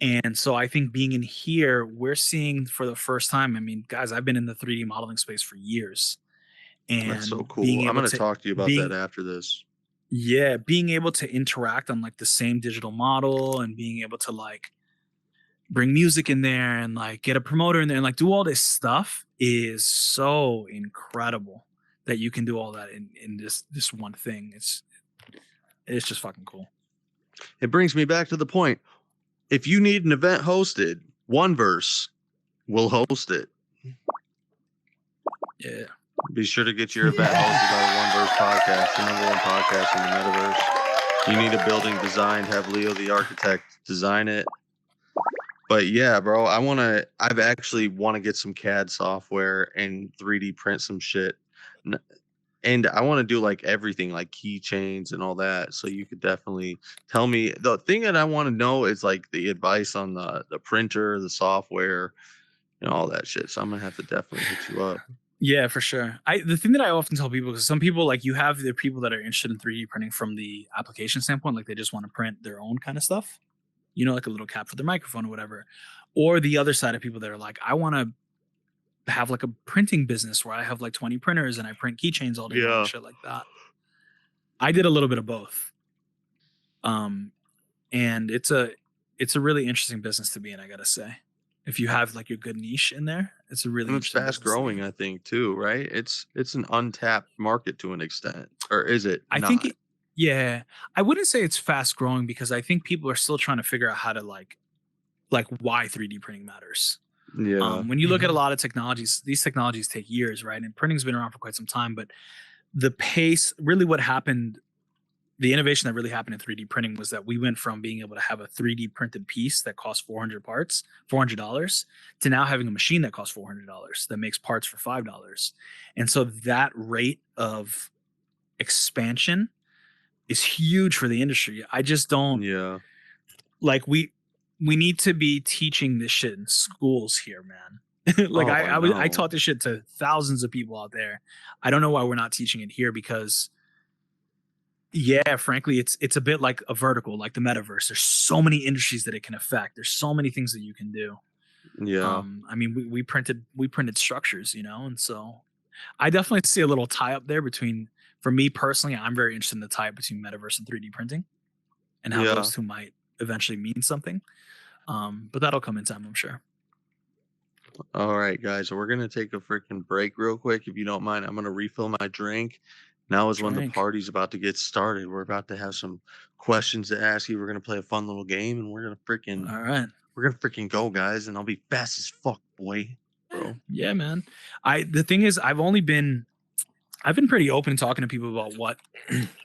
And so I think being in here, we're seeing for the first time, I mean, guys, I've been in the 3D modeling space for years. And that's so cool. I'm going to talk to you about that after this. Yeah. Being able to interact on like the same digital model and being able to like bring music in there and like get a promoter in there and like do all this stuff is so incredible that you can do all that in this one thing. It's just fucking cool. It brings me back to the point. If you need an event hosted, 1Verse will host it. Yeah. Be sure to get your event hosted by the 1Verse podcast, the #1 podcast in the metaverse. You need a building designed, have Leo the architect design it. But yeah, bro, I've actually want to get some CAD software and 3D print some shit. And I want to do like everything, like keychains and all that. So you could definitely tell me. The thing that I want to know is like the advice on the printer, the software, and all that shit. So I'm gonna have to definitely hit you up. Yeah, for sure. The thing that I often tell people, because some people, like, you have the people that are interested in 3D printing from the application standpoint, like they just want to print their own kind of stuff, you know, like a little cap for their microphone or whatever. Or the other side of people that are like, I want to have like a printing business where I have like 20 printers and I print keychains all day long and shit like that. I did a little bit of both. And it's a really interesting business to be in, I gotta say. If you have like your good niche in there, it's a really and it's fast growing, I think, too, right? It's an untapped market to an extent, or is it? I think yeah, I wouldn't say it's fast growing because I think people are still trying to figure out how to like why 3D printing matters. Yeah. When you look at a lot of technologies, these technologies take years, right? And printing's been around for quite some time, but the pace, really what happened, the innovation that really happened in 3D printing was that we went from being able to have a 3D printed piece that costs $400 to now having a machine that costs $400 that makes parts for $5. And so that rate of expansion is huge for the industry. I just don't like we need to be teaching this shit in schools here, man. Like I taught this shit to thousands of people out there. I don't know why we're not teaching it here because frankly, it's a bit like a vertical, like the metaverse. There's so many industries that it can affect. There's so many things that you can do. Yeah. I mean, we printed structures, you know, and so I definitely see a little tie up there between. For me personally, I'm very interested in the tie up between metaverse and 3D printing, and how those two might eventually mean something. But that'll come in time, I'm sure. All right, guys, we're gonna take a freaking break real quick, if you don't mind. I'm gonna refill my drink. Now is when the party's about to get started. We're about to have some questions to ask you. We're gonna play a fun little game, and we're gonna freaking go, guys. And I'll be fast as fuck, boy, bro. Yeah, man. The thing is, I've been pretty open talking to people about what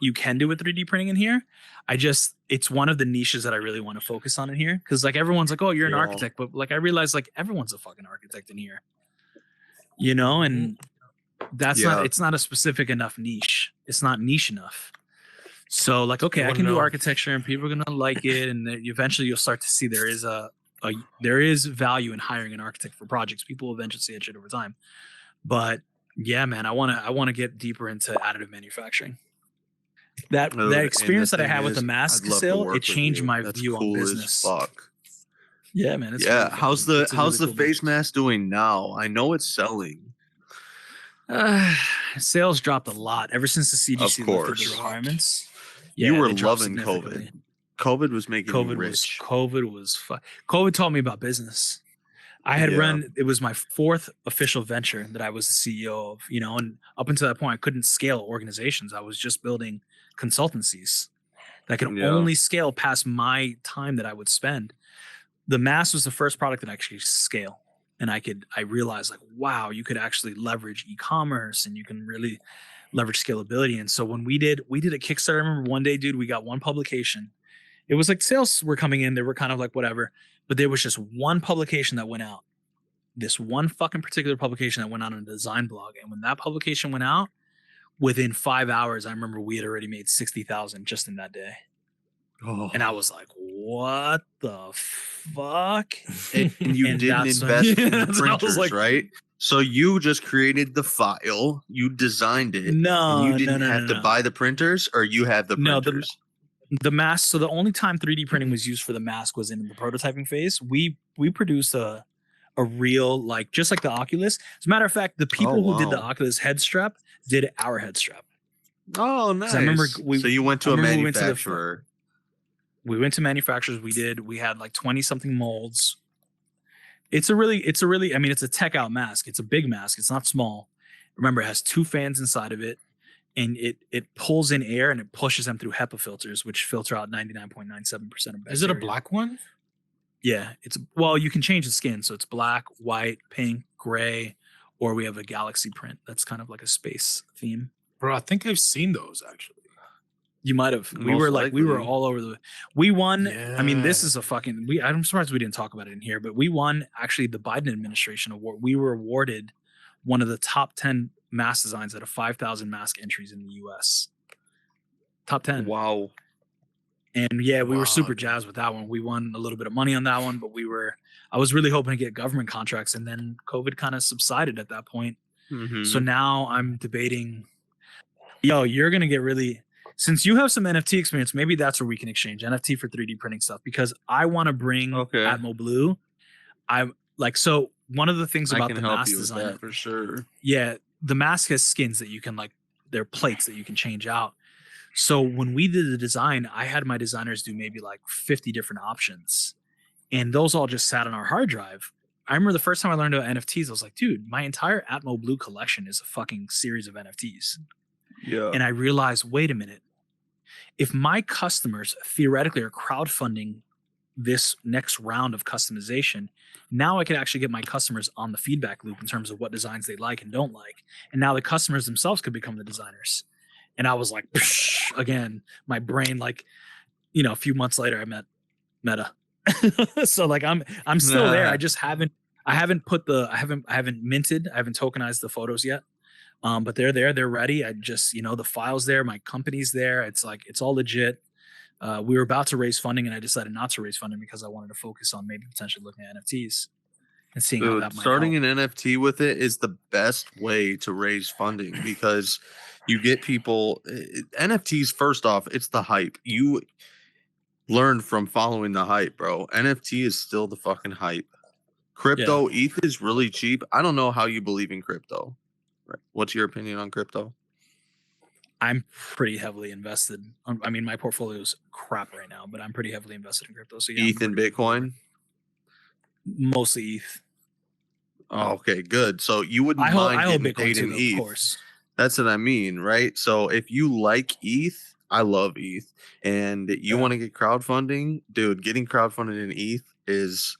you can do with 3D printing in here. It's one of the niches that I really want to focus on in here. Cause like everyone's like, oh, you're an architect. But like, I realize like everyone's a fucking architect in here, you know? And it's not a specific enough niche. It's not niche enough. So like, okay, I can do architecture and people are going to like it. And eventually you'll start to see there is value in hiring an architect for projects. People will eventually see that shit over time. But yeah, man, I want to get deeper into additive manufacturing. That experience that I had with the mask sale, it changed my view on business. Fuck. Yeah, man. It's really how's the face mask doing now? I know it's selling. Sales dropped a lot ever since the CDC lifted the requirements. Yeah, you were loving COVID. COVID was making you rich. COVID taught me about business. I had it was my fourth official venture that I was the CEO of, you know, and up until that point, I couldn't scale organizations. I was just building consultancies that could only scale past my time that I would spend. The mask was the first product that I actually scale. And I realized like, wow, you could actually leverage e-commerce and you can really leverage scalability. And so when we did a Kickstarter, I remember one day, dude, we got one publication. It was like sales were coming in. They were kind of like whatever, but there was just one publication that went out. This one fucking particular publication that went out on a design blog. And when that publication went out, within 5 hours, I remember we had already made 60,000 just in that day. Oh. And I was like, what the fuck? And you didn't invest in printers, right? So you just created the file, you designed it. No, you didn't have to buy the printers, or you have the printers? No, the mask. So the only time 3D printing was used for the mask was in the prototyping phase. We produced a real, like, just like the Oculus. As a matter of fact, the people who did the Oculus head strap did our head strap. Oh, nice. I remember so you went to a manufacturer. We went to manufacturers. We had like 20 something molds. It's a really, I mean, it's a tech out mask. It's a big mask. It's not small. Remember, it has 2 fans inside of it, and it pulls in air and it pushes them through HEPA filters, which filter out 99.97% of bacteria. Is it a black one? Yeah, you can change the skin. So it's black, white, pink, gray, or we have a galaxy print. That's kind of like a space theme. Bro, I think I've seen those actually. You might have. We Most were like, we were likely. all over the. We won. I mean, this Yeah. is a fucking. I'm surprised we didn't talk about it in here, but we won actually the Biden administration award. We were awarded one of the top 10 mask designs out of 5,000 mask entries in the U.S. Top 10. Wow. And yeah, we were super Wow, dude. jazzed with that one. We won a little bit of money on that one, but I was really hoping to get government contracts, and then COVID kind of subsided at that point. Mhm. So now I'm debating, you're going to get really, since you have some NFT experience, maybe that's where we can exchange NFT for 3D printing stuff, because I want to bring Atmo Blue. So one of the things I about can the help mask you with design, that for sure. yeah, the mask has skins that you can they're plates that you can change out. So when we did the design, I had my designers do maybe like 50 different options, and those all just sat on our hard drive. I remember the first time I learned about NFTs, I was like, dude, my entire Atmo Blue collection is a fucking series of NFTs. Yeah. And I realized, wait a minute, if my customers theoretically are crowdfunding this next round of customization, now I can actually get my customers on the feedback loop in terms of what designs they like and don't like. And now the customers themselves could become the designers. And I was like, again, my brain, a few months later, I met Meta. So I'm still there. I just haven't minted, I haven't tokenized the photos yet. But they're there, they're ready. I just, the file's there, my company's there. It's all legit. We were about to raise funding, and I decided not to raise funding because I wanted to focus on maybe potentially looking at NFTs and seeing how that might starting help. an NFT with it is the best way to raise funding, because you get people. NFTs, first off, it's the hype. You learn from following the hype, bro. NFT is still the fucking hype. Crypto, ETH is really cheap. I don't know how you believe in crypto. Right. What's your opinion on crypto? I'm pretty heavily invested. I mean, my portfolio is crap right now, but I'm pretty heavily invested in crypto. So yeah, ETH and Bitcoin? Mostly ETH. Oh, okay, good. So you wouldn't I hold mind getting Bitcoin paid too, in though, ETH. of course. That's what I mean, right? So if you like ETH, I love ETH, and you want to get crowdfunding, dude, getting crowdfunded in ETH is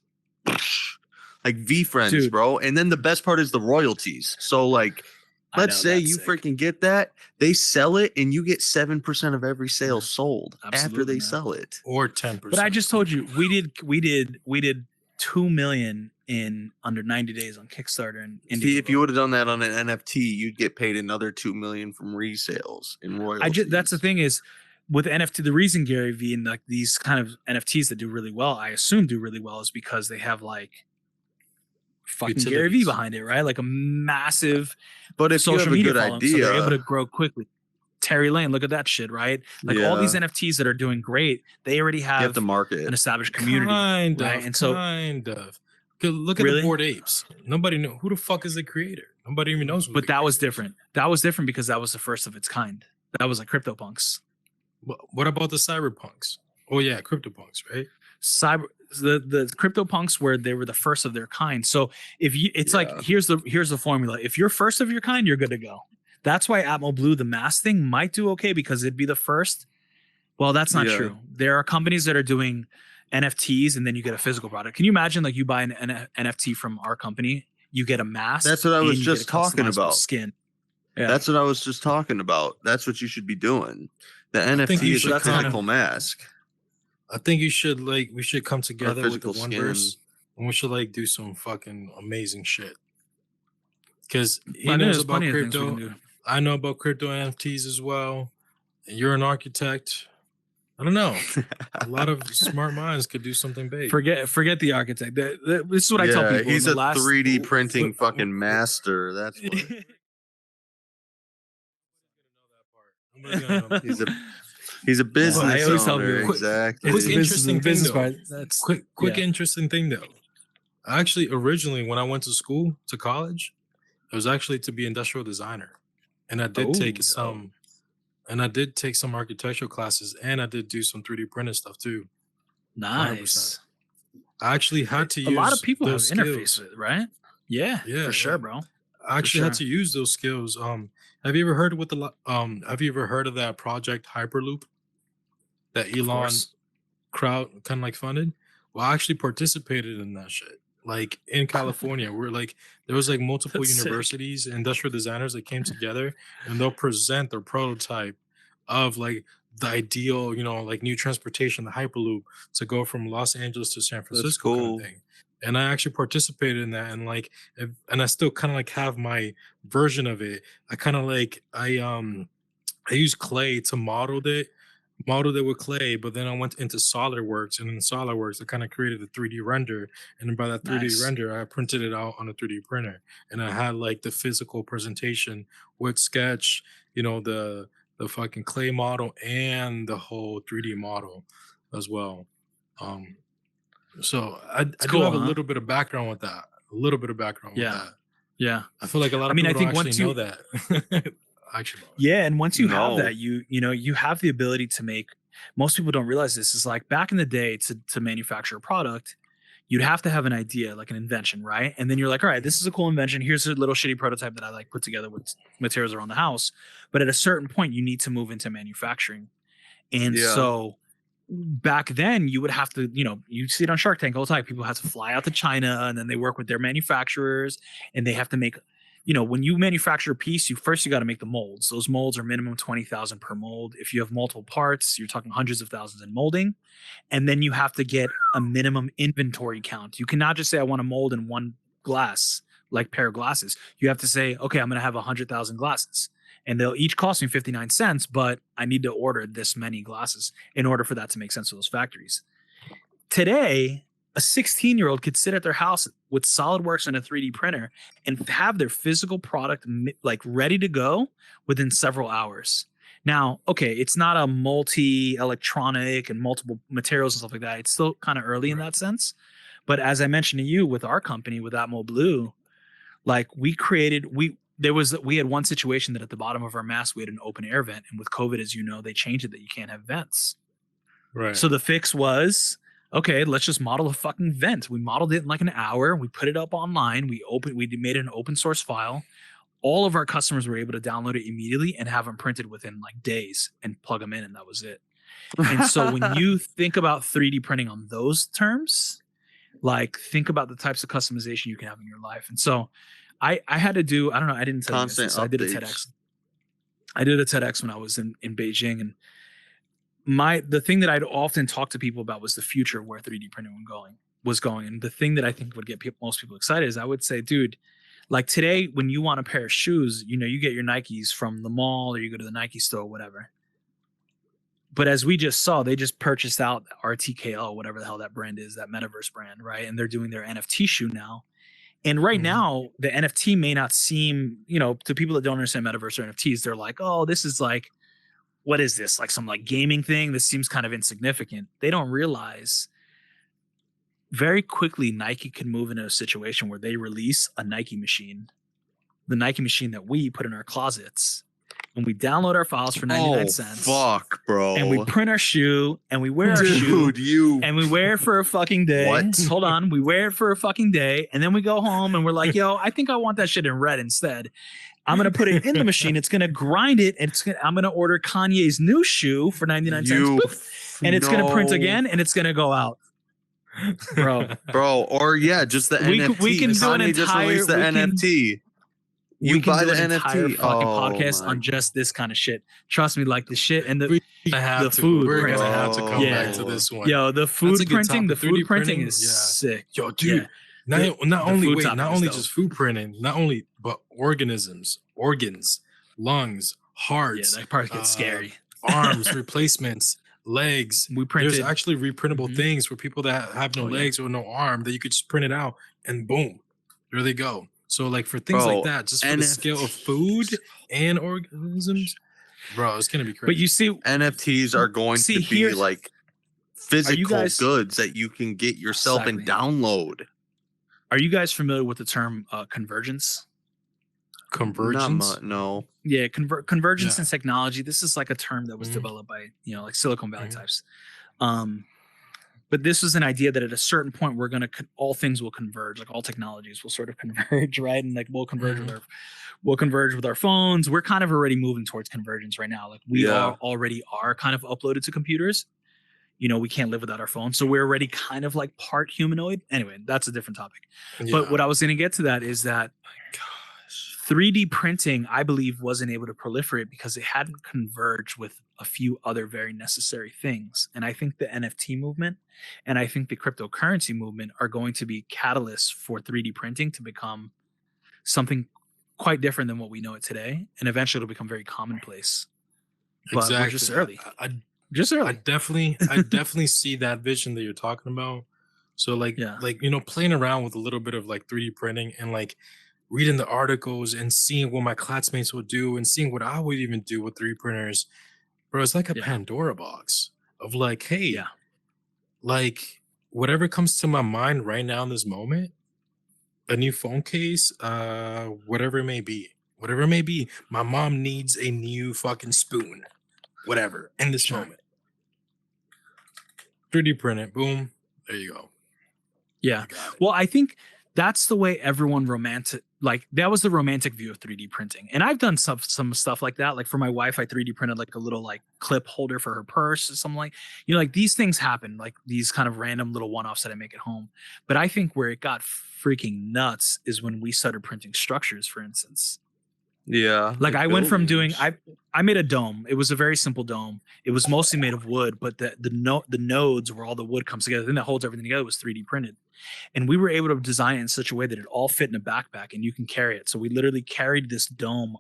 like VFriends, Dude. bro. And then the best part is the royalties. So let's say you freaking get that, they sell it, and you get 7% of every sale sold after they sell it, or 10%. But I just told you we did 2 million in under 90 days on Kickstarter and Indiegogo. See, if you would have done that on an NFT, you'd get paid another 2 million from resales and royalties. That's the thing is, with NFT, the reason Gary Vee and these kind of NFTs that do really well, I assume do really well, is because they have fucking Utilities. Gary Vee behind it, right? Like a massive, but if social you have a media good following, idea, so they're able to grow quickly. Terry Lane, look at that shit, right? All these NFTs that are doing great, they already have the market, an established community, right? And so look at the Bored Apes. Nobody knew who the fuck is the creator. Nobody even knows. But that was different. That was different because that was the first of its kind. That was like CryptoPunks. What about the Cyberpunks? Oh yeah, CryptoPunks, right? The CryptoPunks they were the first of their kind. So if you, it's here's the formula. If you're first of your kind, you're good to go. That's why Atmo Blue, the mask thing, might do okay because it'd be the first. Well, that's not true. There are companies that are doing NFTs and then you get a physical product. Can you imagine you buy an NFT from our company, you get a mask? That's what I was just talking about. Skin. Yeah. That's what I was just talking about. That's what you should be doing. The NFT is a physical mask. I think we should come together with the 1Verse, and we should do some fucking amazing shit. Because he knows about crypto. I know about crypto NFTs as well. And you're an architect. I don't know. A lot of smart minds could do something big. Forget the architect. This is what I tell people. He's a 3D printing fucking master. That's what. He's a business owner. Exactly. Quick interesting thing though. Quick interesting thing though. Actually, originally when I went to school, to college, it was actually to be industrial designer, and I did take some architectural classes, and I did do some 3D printing stuff too. Nice. 100%. I actually had to use a lot of people have skills. Interface with it, right? Yeah, for sure, bro. I actually had to use those skills. Have you ever heard of that project Hyperloop that Elon crowd kind of funded? Well, I actually participated in that shit. In California, there was multiple universities, industrial designers that came together, and they'll present their prototype of the ideal, like new transportation, the Hyperloop, to go from Los Angeles to San Francisco kind of thing. And I actually participated in that, and and I still kind of like have my version of it. I kind of like I used clay to modeled it with clay, but then I went into SolidWorks, and in SolidWorks I kind of created a 3D render, and then by that 3D render I printed it out on a 3D printer, and I had like the physical presentation with Sketch, the fucking clay model and the whole 3D model as well. So I do have a little bit of background with that. With that. Yeah. I feel like a lot of people don't actually know that. Actually. Yeah, and once you have that, you have the ability to make. Most people don't realize this is like back in the day to manufacture a product, you'd have to have an idea, like an invention, right? And then you're like, all right, this is a cool invention. Here's a little shitty prototype that I like put together with materials around the house. But at a certain point, you need to move into manufacturing. And so back then you would have to, you see it on Shark Tank all the time. People have to fly out to China, and then they work with their manufacturers, and they have to make, when you manufacture a piece, you got to make the molds. Those molds are minimum 20,000 per mold. If you have multiple parts, you're talking hundreds of thousands in molding. And then you have to get a minimum inventory count. You cannot just say, I want to mold in one glass, like pair of glasses. You have to say, okay, I'm going to have 100,000 glasses, and they'll each cost me 59 cents, but I need to order this many glasses in order for that to make sense for those factories. Today, a 16-year-old could sit at their house with SolidWorks and a 3D printer and have their physical product like ready to go within several hours. Now, okay, it's not a multi-electronic and multiple materials and stuff like that. It's still kind of early in that sense. But as I mentioned to you, with our company, with Atmo Blue, like we had one situation that at the bottom of our mast, we had an open air vent. And with COVID, as you know, they changed it that you can't have vents. Right. So the fix was, okay, let's just model a fucking vent. We modeled it in like an hour. We put it up online. We made it an open source file. All of our customers were able to download it immediately and have them printed within like days and plug them in, and that was it. And so when you think about 3D printing on those terms, like think about the types of customization you can have in your life. And so I had to do, I don't know, I didn't tell you this. I did a TEDx. I did a TEDx when I was in Beijing, and the thing that I'd often talk to people about was the future of where 3D printing was going. And the thing that I think would get most people excited is I would say, dude, like today, when you want a pair of shoes, you get your Nikes from the mall, or you go to the Nike store, whatever. But as we just saw, they just purchased out RTKL, whatever the hell that brand is, that metaverse brand, right? And they're doing their NFT shoe now. And right now, the NFT may not seem, to people that don't understand metaverse or NFTs, they're like, oh, this is like, what is this? Like some like gaming thing? This seems kind of insignificant. They don't realize very quickly Nike can move into a situation where they release a Nike machine, the Nike machine that we put in our closets. When we download our files for 99 cents. Fuck, bro. And we print our shoe, and we wear our shoe. And we wear it for a fucking day. What? Hold on. We wear it for a fucking day. And then we go home and we're like, yo, I think I want that shit in red instead. I'm going to put it in the machine. It's going to grind it. And I'm going to order Kanye's new shoe for 99 cents. Boop, and it's going to print again, and it's going to go out. Bro. Or just the NFT. We can do an entire, just released the NFT. You buy the NFT fucking podcast on just this kind of shit. Trust me, like the shit and the food. We're gonna have to come back to this one. Yo, the food printing, the food printing is sick. Yo, dude. Yeah. Not only just food printing, but organisms, organs, lungs, hearts. Yeah, that part gets scary. Arms, replacements, legs. There's actually reprintable things for people that have no legs or no arm that you could just print it out, and boom, there they go. So like for things like that, just for the scale of food and organisms, bro, it's gonna be crazy. But you see, NFTs are going to be like physical goods that you can get yourself and download. Are you guys familiar with the term convergence? Convergence? No. Yeah, convergence in technology. This is like a term that was developed by like Silicon Valley types. But this was an idea that at a certain point all things will converge, like all technologies will sort of converge, right? And like we'll converge with our phones. We're kind of already moving towards convergence right now. Like we already are kind of uploaded to computers. We can't live without our phones, so we're already kind of like part humanoid. Anyway, that's a different topic. Yeah. But what I was going to get to that is that 3D printing, I believe, wasn't able to proliferate because it hadn't converged with a few other very necessary things. And I think the NFT movement and I think the cryptocurrency movement are going to be catalysts for 3D printing to become something quite different than what we know it today. And eventually it'll become very commonplace. But we're just early. Just early. I definitely see that vision that you're talking about. So like playing around with a little bit of like 3D printing and like reading the articles and seeing what my classmates would do and seeing what I would even do with 3D printers, bro, it's like a Pandora box of like, hey, like whatever comes to my mind right now in this moment, a new phone case, whatever it may be. My mom needs a new fucking spoon, whatever, in this moment. 3D print it, boom, there you go. Yeah. Well, I think that's the way everyone that was the romantic view of 3D printing. And I've done some stuff like that. Like for my wife, I 3D printed like a little like clip holder for her purse or something like, like these things happen, like these kind of random little one-offs that I make at home. But I think where it got freaking nuts is when we started printing structures, for instance. Yeah. Like I went from doing, I made a dome. It was a very simple dome. It was mostly made of wood, but the nodes where all the wood comes together, the thing that holds everything together was 3D printed. And we were able to design it in such a way that it all fit in a backpack and you can carry it. So we literally carried this dome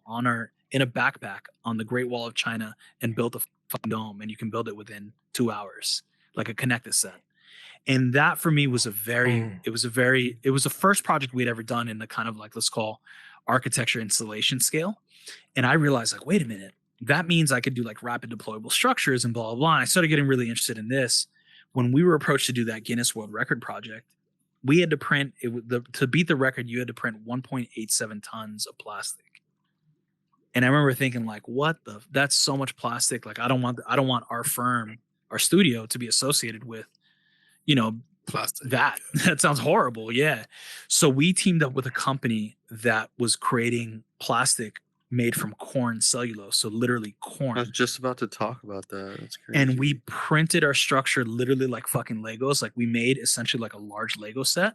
in a backpack on the Great Wall of China and built a fucking dome. And you can build it within 2 hours, like a connected set. And that for me was it was the first project we'd ever done in the kind of like, let's call architecture installation scale. And I realized like, wait a minute, that means I could do like rapid deployable structures and blah, blah, blah. And I started getting really interested in this. When we were approached to do that Guinness World Record project, we had to print to beat the record, you had to print 1.87 tons of plastic. And I remember thinking like, that's so much plastic. Like I don't want our studio to be associated with, plastic. That sounds horrible. Yeah. So we teamed up with a company that was creating plastic made from corn cellulose. So literally corn. I was just about to talk about that. That's crazy. And we printed our structure literally like fucking Legos. Like we made essentially like a large Lego set.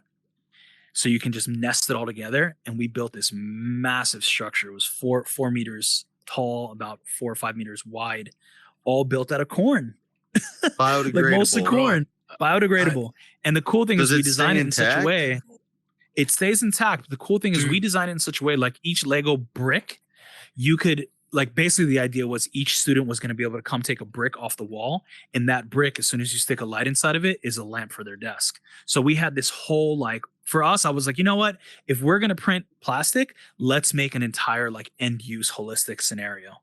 So you can just nest it all together. And we built this massive structure. It was 4 meters tall, about 4 or 5 meters wide, all built out of corn. Biodegradable. Like mostly corn. Biodegradable. And the cool thing is we designed it in such a way, it stays intact. The cool thing is we designed it in such a way, like each Lego brick, you could, like basically the idea was each student was going to be able to come take a brick off the wall. And that brick, as soon as you stick a light inside of it, is a lamp for their desk. So we had this whole like, for us, I was like, you know what? If we're going to print plastic, let's make an entire like end use holistic scenario.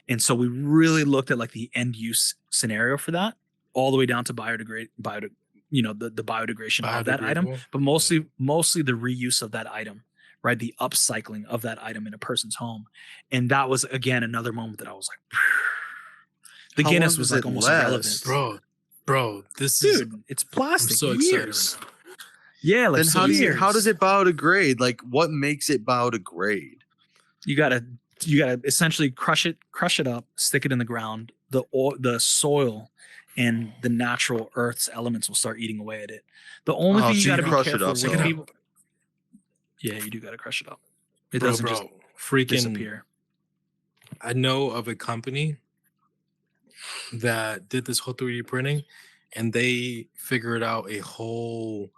And so we really looked at like the end use scenario for that, all the way down to the biodegradation of that item, but mostly the reuse of that item, right? The upcycling of that item in a person's home. And that was, again, another moment that I was like, the Guinness was like almost irrelevant. Bro, it's plastic. I'm so years. excited. Yeah. Like then how does it biodegrade? Like what makes it biodegrade? You gotta essentially crush it up, stick it in the ground. The soil and the natural earth's elements will start eating away at it. The only thing you got to be careful with people. Yeah, you do got to crush it up. It doesn't just freaking disappear. I know of a company that did this whole 3D printing, and they figured out a whole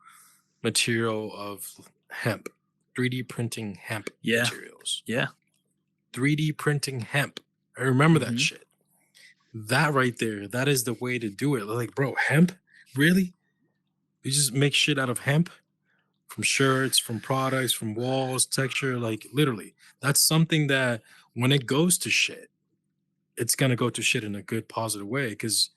material of hemp, 3D printing hemp materials. Yeah. 3D printing hemp. I remember that shit. That right there, that is the way to do it. Like, bro, hemp? Really? You just make shit out of hemp? From shirts, from products, from walls, texture, like literally. That's something that when it goes to shit, it's gonna go to shit in a good, positive way. Because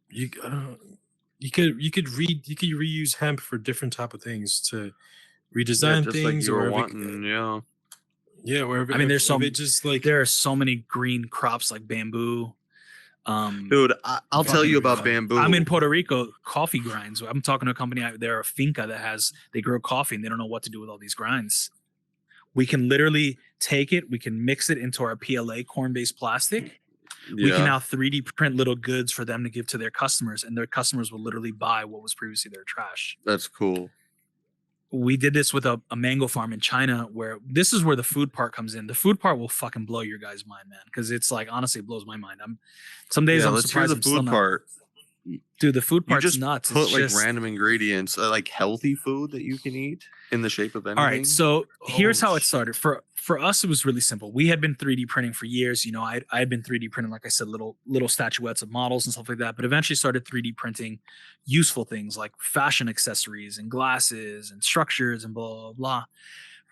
you could reuse hemp for different type of things to redesign things. Like you were wanting, yeah. Wherever. I mean, there are so many green crops like bamboo. Dude, I'll tell you about bamboo. I'm in Puerto Rico, coffee grinds. I'm talking to a company out there, a finca they grow coffee and they don't know what to do with all these grinds. We can literally take it, we can mix it into our PLA corn-based plastic. Yeah. We can now 3D print little goods for them to give to their customers, and their customers will literally buy what was previously their trash. That's cool. we did this with a mango farm in China, where this is where the food part comes in. The food part will fucking blow your guys' mind, man, because it's like, honestly, it blows my mind. Some days I'm surprised. Let's hear the food part. Dude, the food part's just nuts. Put it's like just random ingredients, like healthy food that you can eat in the shape of anything. All right, so here's how it started. For us, it was really simple. We had been 3D printing for years. You know, I had been 3D printing, like I said, little statuettes of models and stuff like that. But eventually started 3D printing useful things like fashion accessories and glasses and structures and blah blah blah.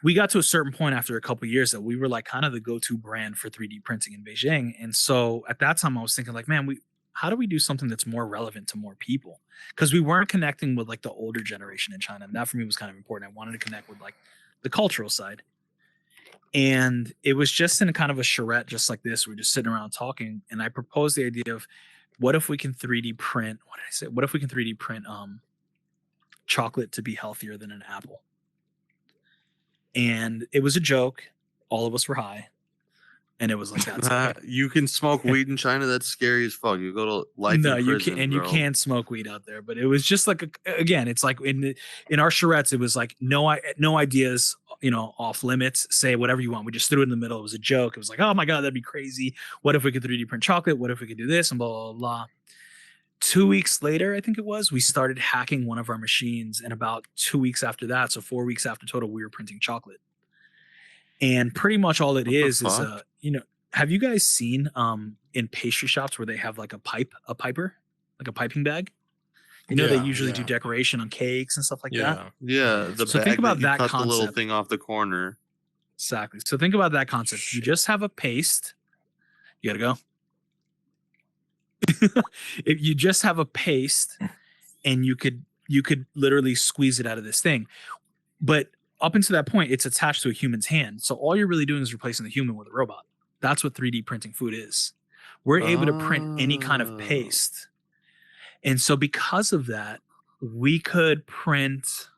We got to a certain point after a couple of years that we were like kind of the go-to brand for 3D printing in Beijing. And so at that time, I was thinking like, man, how do we do something that's more relevant to more people? Because we weren't connecting with like the older generation in China. And that for me was kind of important. I wanted to connect with like the cultural side. And it was just in kind of a charrette just like this. We're just sitting around talking. And I proposed the idea of what if we can 3D print, what did I say? What if we can 3D print chocolate to be healthier than an apple? And it was a joke. All of us were high. And it was like that. You can smoke weed in China. That's scary as fuck. You go to life in prison, you can, and bro. You can't smoke weed out there. But it was just like again, it's like in our charrettes, it was like no ideas, you know, off limits. Say whatever you want. We just threw it in the middle. It was a joke. It was like, oh my god, that'd be crazy. What if we could 3D print chocolate? What if we could do this and blah blah blah. 2 weeks later, I think it was, we started hacking one of our machines, and about 2 weeks after that, so 4 weeks after total, we were printing chocolate. And pretty much all it is you know, have you guys seen in pastry shops where they have like a piper, like a piping bag? You know, they usually do decoration on cakes and stuff like that. Yeah, so bag think about that that cut concept. The little thing off the corner. Exactly. So think about that concept. You just have a paste. You gotta go. If you just have a paste, and you could literally squeeze it out of this thing, but up until that point, it's attached to a human's hand. So all you're really doing is replacing the human with a robot. That's what 3D printing food is. We're able to print any kind of paste. And so because of that, we could print,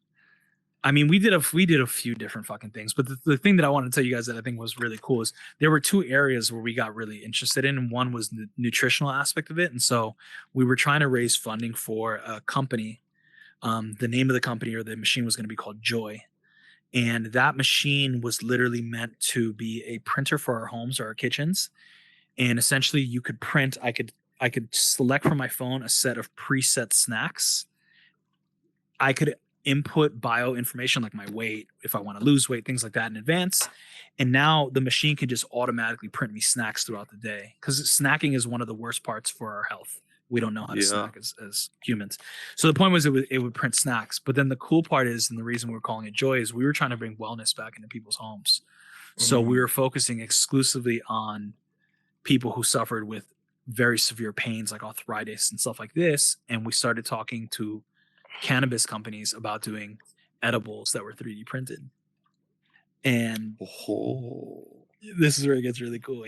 I mean, we did a few different fucking things, but the thing that I want to tell you guys that I think was really cool is there were two areas where we got really interested in, and one was the nutritional aspect of it. And so we were trying to raise funding for a company. The name of the company or the machine was going to be called Joy. And that machine was literally meant to be a printer for our homes or our kitchens. And essentially you could print, I could select from my phone a set of preset snacks. I could input bio information like my weight, if I want to lose weight, things like that in advance. And now the machine can just automatically print me snacks throughout the day, because snacking is one of the worst parts for our health. We don't know how to snack as humans. So the point was it would print snacks. But then the cool part is, and the reason we're calling it Joy, is we were trying to bring wellness back into people's homes. So we were focusing exclusively on people who suffered with very severe pains like arthritis and stuff like this. And we started talking to cannabis companies about doing edibles that were 3D printed. And this is where it gets really cool.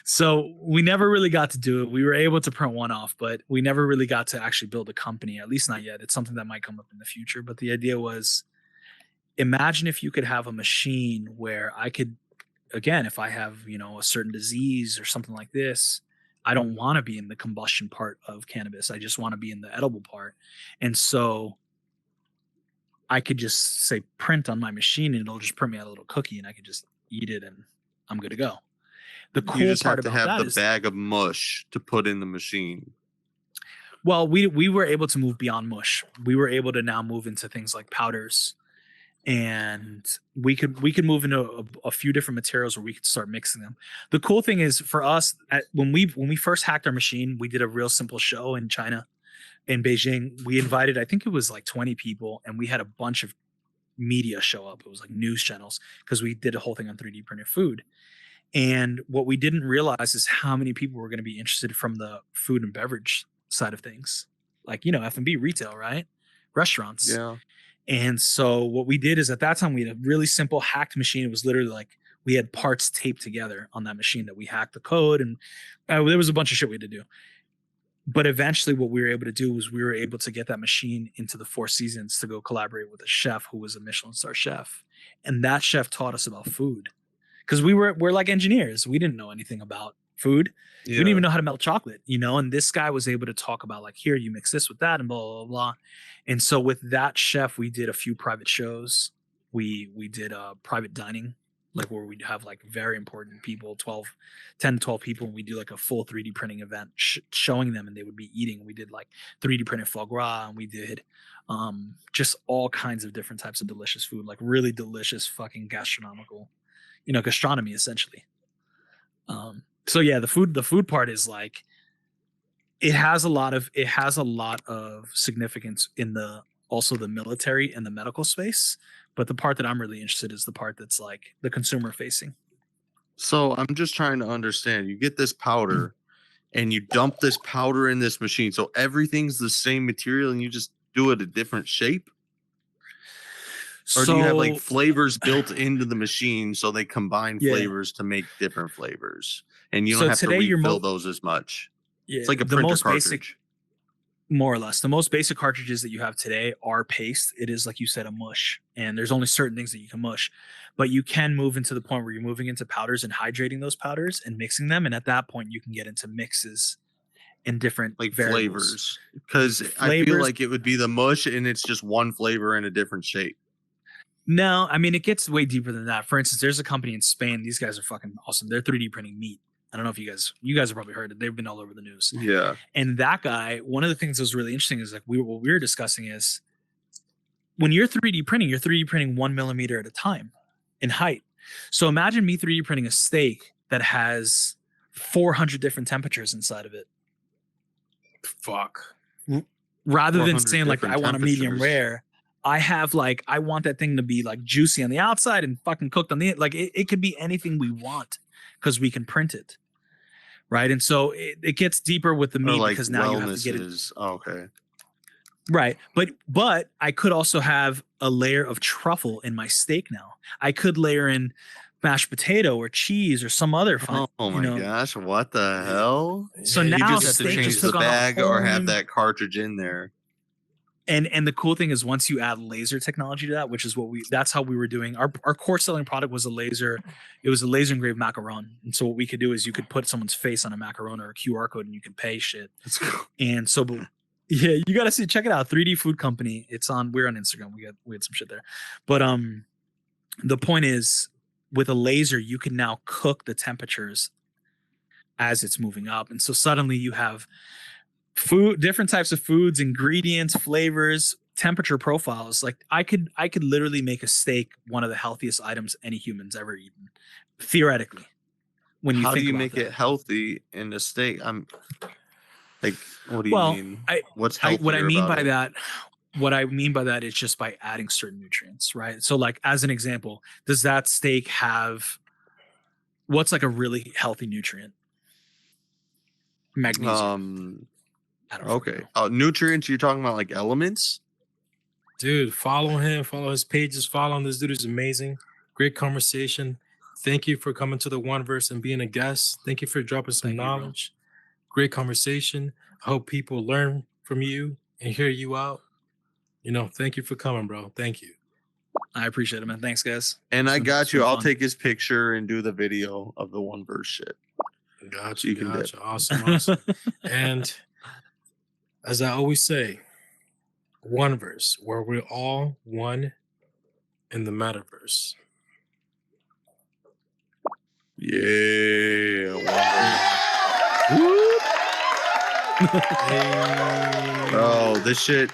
So we never really got to do it. We were able to print one off, but we never really got to actually build a company, at least not yet. It's something that might come up in the future. But the idea was, imagine if you could have a machine where I could, again, if I have, you know, a certain disease or something like this, I don't want to be in the combustion part of cannabis. I just want to be in the edible part. And so I could just say print on my machine and it'll just print me out a little cookie and I could just eat it and I'm good to go. The cool you just part have to about have that the is, bag of mush to put in the machine. well, we were able to move beyond mush. We were able to now move into things like powders, and we could move into a few different materials where we could start mixing them. The cool thing is for us, when we first hacked our machine, we did a real simple show in China, in Beijing. We invited, I think it was like 20 people, and we had a bunch of media show up. It was like news channels, because we did a whole thing on 3D printed food. And what we didn't realize is how many people were going to be interested from the food and beverage side of things, like, you know, F&B, retail, right? Restaurants. Yeah. And so what we did is, at that time we had a really simple hacked machine. It was literally like we had parts taped together on that machine that we hacked the code, and there was a bunch of shit we had to do. But eventually what we were able to do was we were able to get that machine into the Four Seasons to go collaborate with a chef who was a Michelin star chef. And that chef taught us about food, because we're like engineers. We didn't know anything about food. We didn't even know how to melt chocolate, you know, and this guy was able to talk about like, here, you mix this with that and blah, blah, blah. And so with that chef, we did a few private shows. We did private dining, like where we'd have like very important people, 10 to 12 people. And we do like a full 3D printing event showing them, and they would be eating. We did like 3D printed foie gras, and we did just all kinds of different types of delicious food, like really delicious fucking gastronomical, you know, gastronomy essentially. So yeah, the food part is like, it has a lot of significance in also the military and the medical space. But the part that I'm really interested in is the part that's like the consumer facing. So I'm just trying to understand. You get this powder and you dump this powder in this machine. So everything's the same material and you just do it a different shape? Or do you have like flavors built into the machine so they combine flavors to make different flavors? And you don't have to refill those as much. Yeah, it's like a printer cartridge. More or less. The most basic cartridges that you have today are paste. It is, like you said, a mush. And there's only certain things that you can mush. But you can move into the point where you're moving into powders and hydrating those powders and mixing them. And at that point, you can get into mixes in different like flavors. Because I feel like it would be the mush and it's just one flavor in a different shape. No, I mean, it gets way deeper than that. For instance, there's a company in Spain. These guys are fucking awesome. They're 3D printing meat. I don't know if you guys have probably heard it. They've been all over the news. Yeah. And that guy, one of the things that was really interesting is like what we were discussing is when you're 3D printing 1 millimeter at a time in height. So imagine me 3D printing a steak that has 400 different temperatures inside of it. Fuck. Rather than saying like, I want a medium rare, I want that thing to be like juicy on the outside and fucking cooked on the, like it could be anything we want because we can print it. Right. And so it gets deeper with the meat like because now you have to get it. Okay. Right. But I could also have a layer of truffle in my steak now. I could layer in mashed potato or cheese or some other fun. Oh my gosh. What the hell? So you now just have to change the bag or have that cartridge in there. And the cool thing is once you add laser technology to that, which is that's how we were doing. Our core selling product was a laser. It was a laser engraved macaron. And so what we could do is you could put someone's face on a macaron or a QR code and you can pay shit. And so, yeah, you got to check it out. 3D Food Company. We're on Instagram. We had some shit there. But the point is with a laser, you can now cook the temperatures as it's moving up. And so suddenly you have different types of foods, ingredients, flavors, temperature profiles. Like I could literally make a steak one of the healthiest items any human's ever eaten, theoretically. When you how think do you about make that. it healthy in a steak? I'm like, what do you mean? What's healthy? What I mean by that is just by adding certain nutrients, right? So like as an example, does that steak have what's like a really healthy nutrient? Magnesium. Okay. Nutrients, you're talking about like elements? Dude, follow him, follow his pages, follow him. This dude is amazing. Great conversation. Thank you for coming to the 1Verse and being a guest. Thank you for dropping some knowledge. Great conversation. I hope people learn from you and hear you out. You know, thank you for coming, bro. Thank you. I appreciate it, man. Thanks, guys. And I got you. I'll take his picture and do the video of the 1Verse shit. Gotcha. You can gotcha. Awesome. And as I always say, 1Verse, where we're all one in the metaverse. Yeah. Hey. Bro, this shit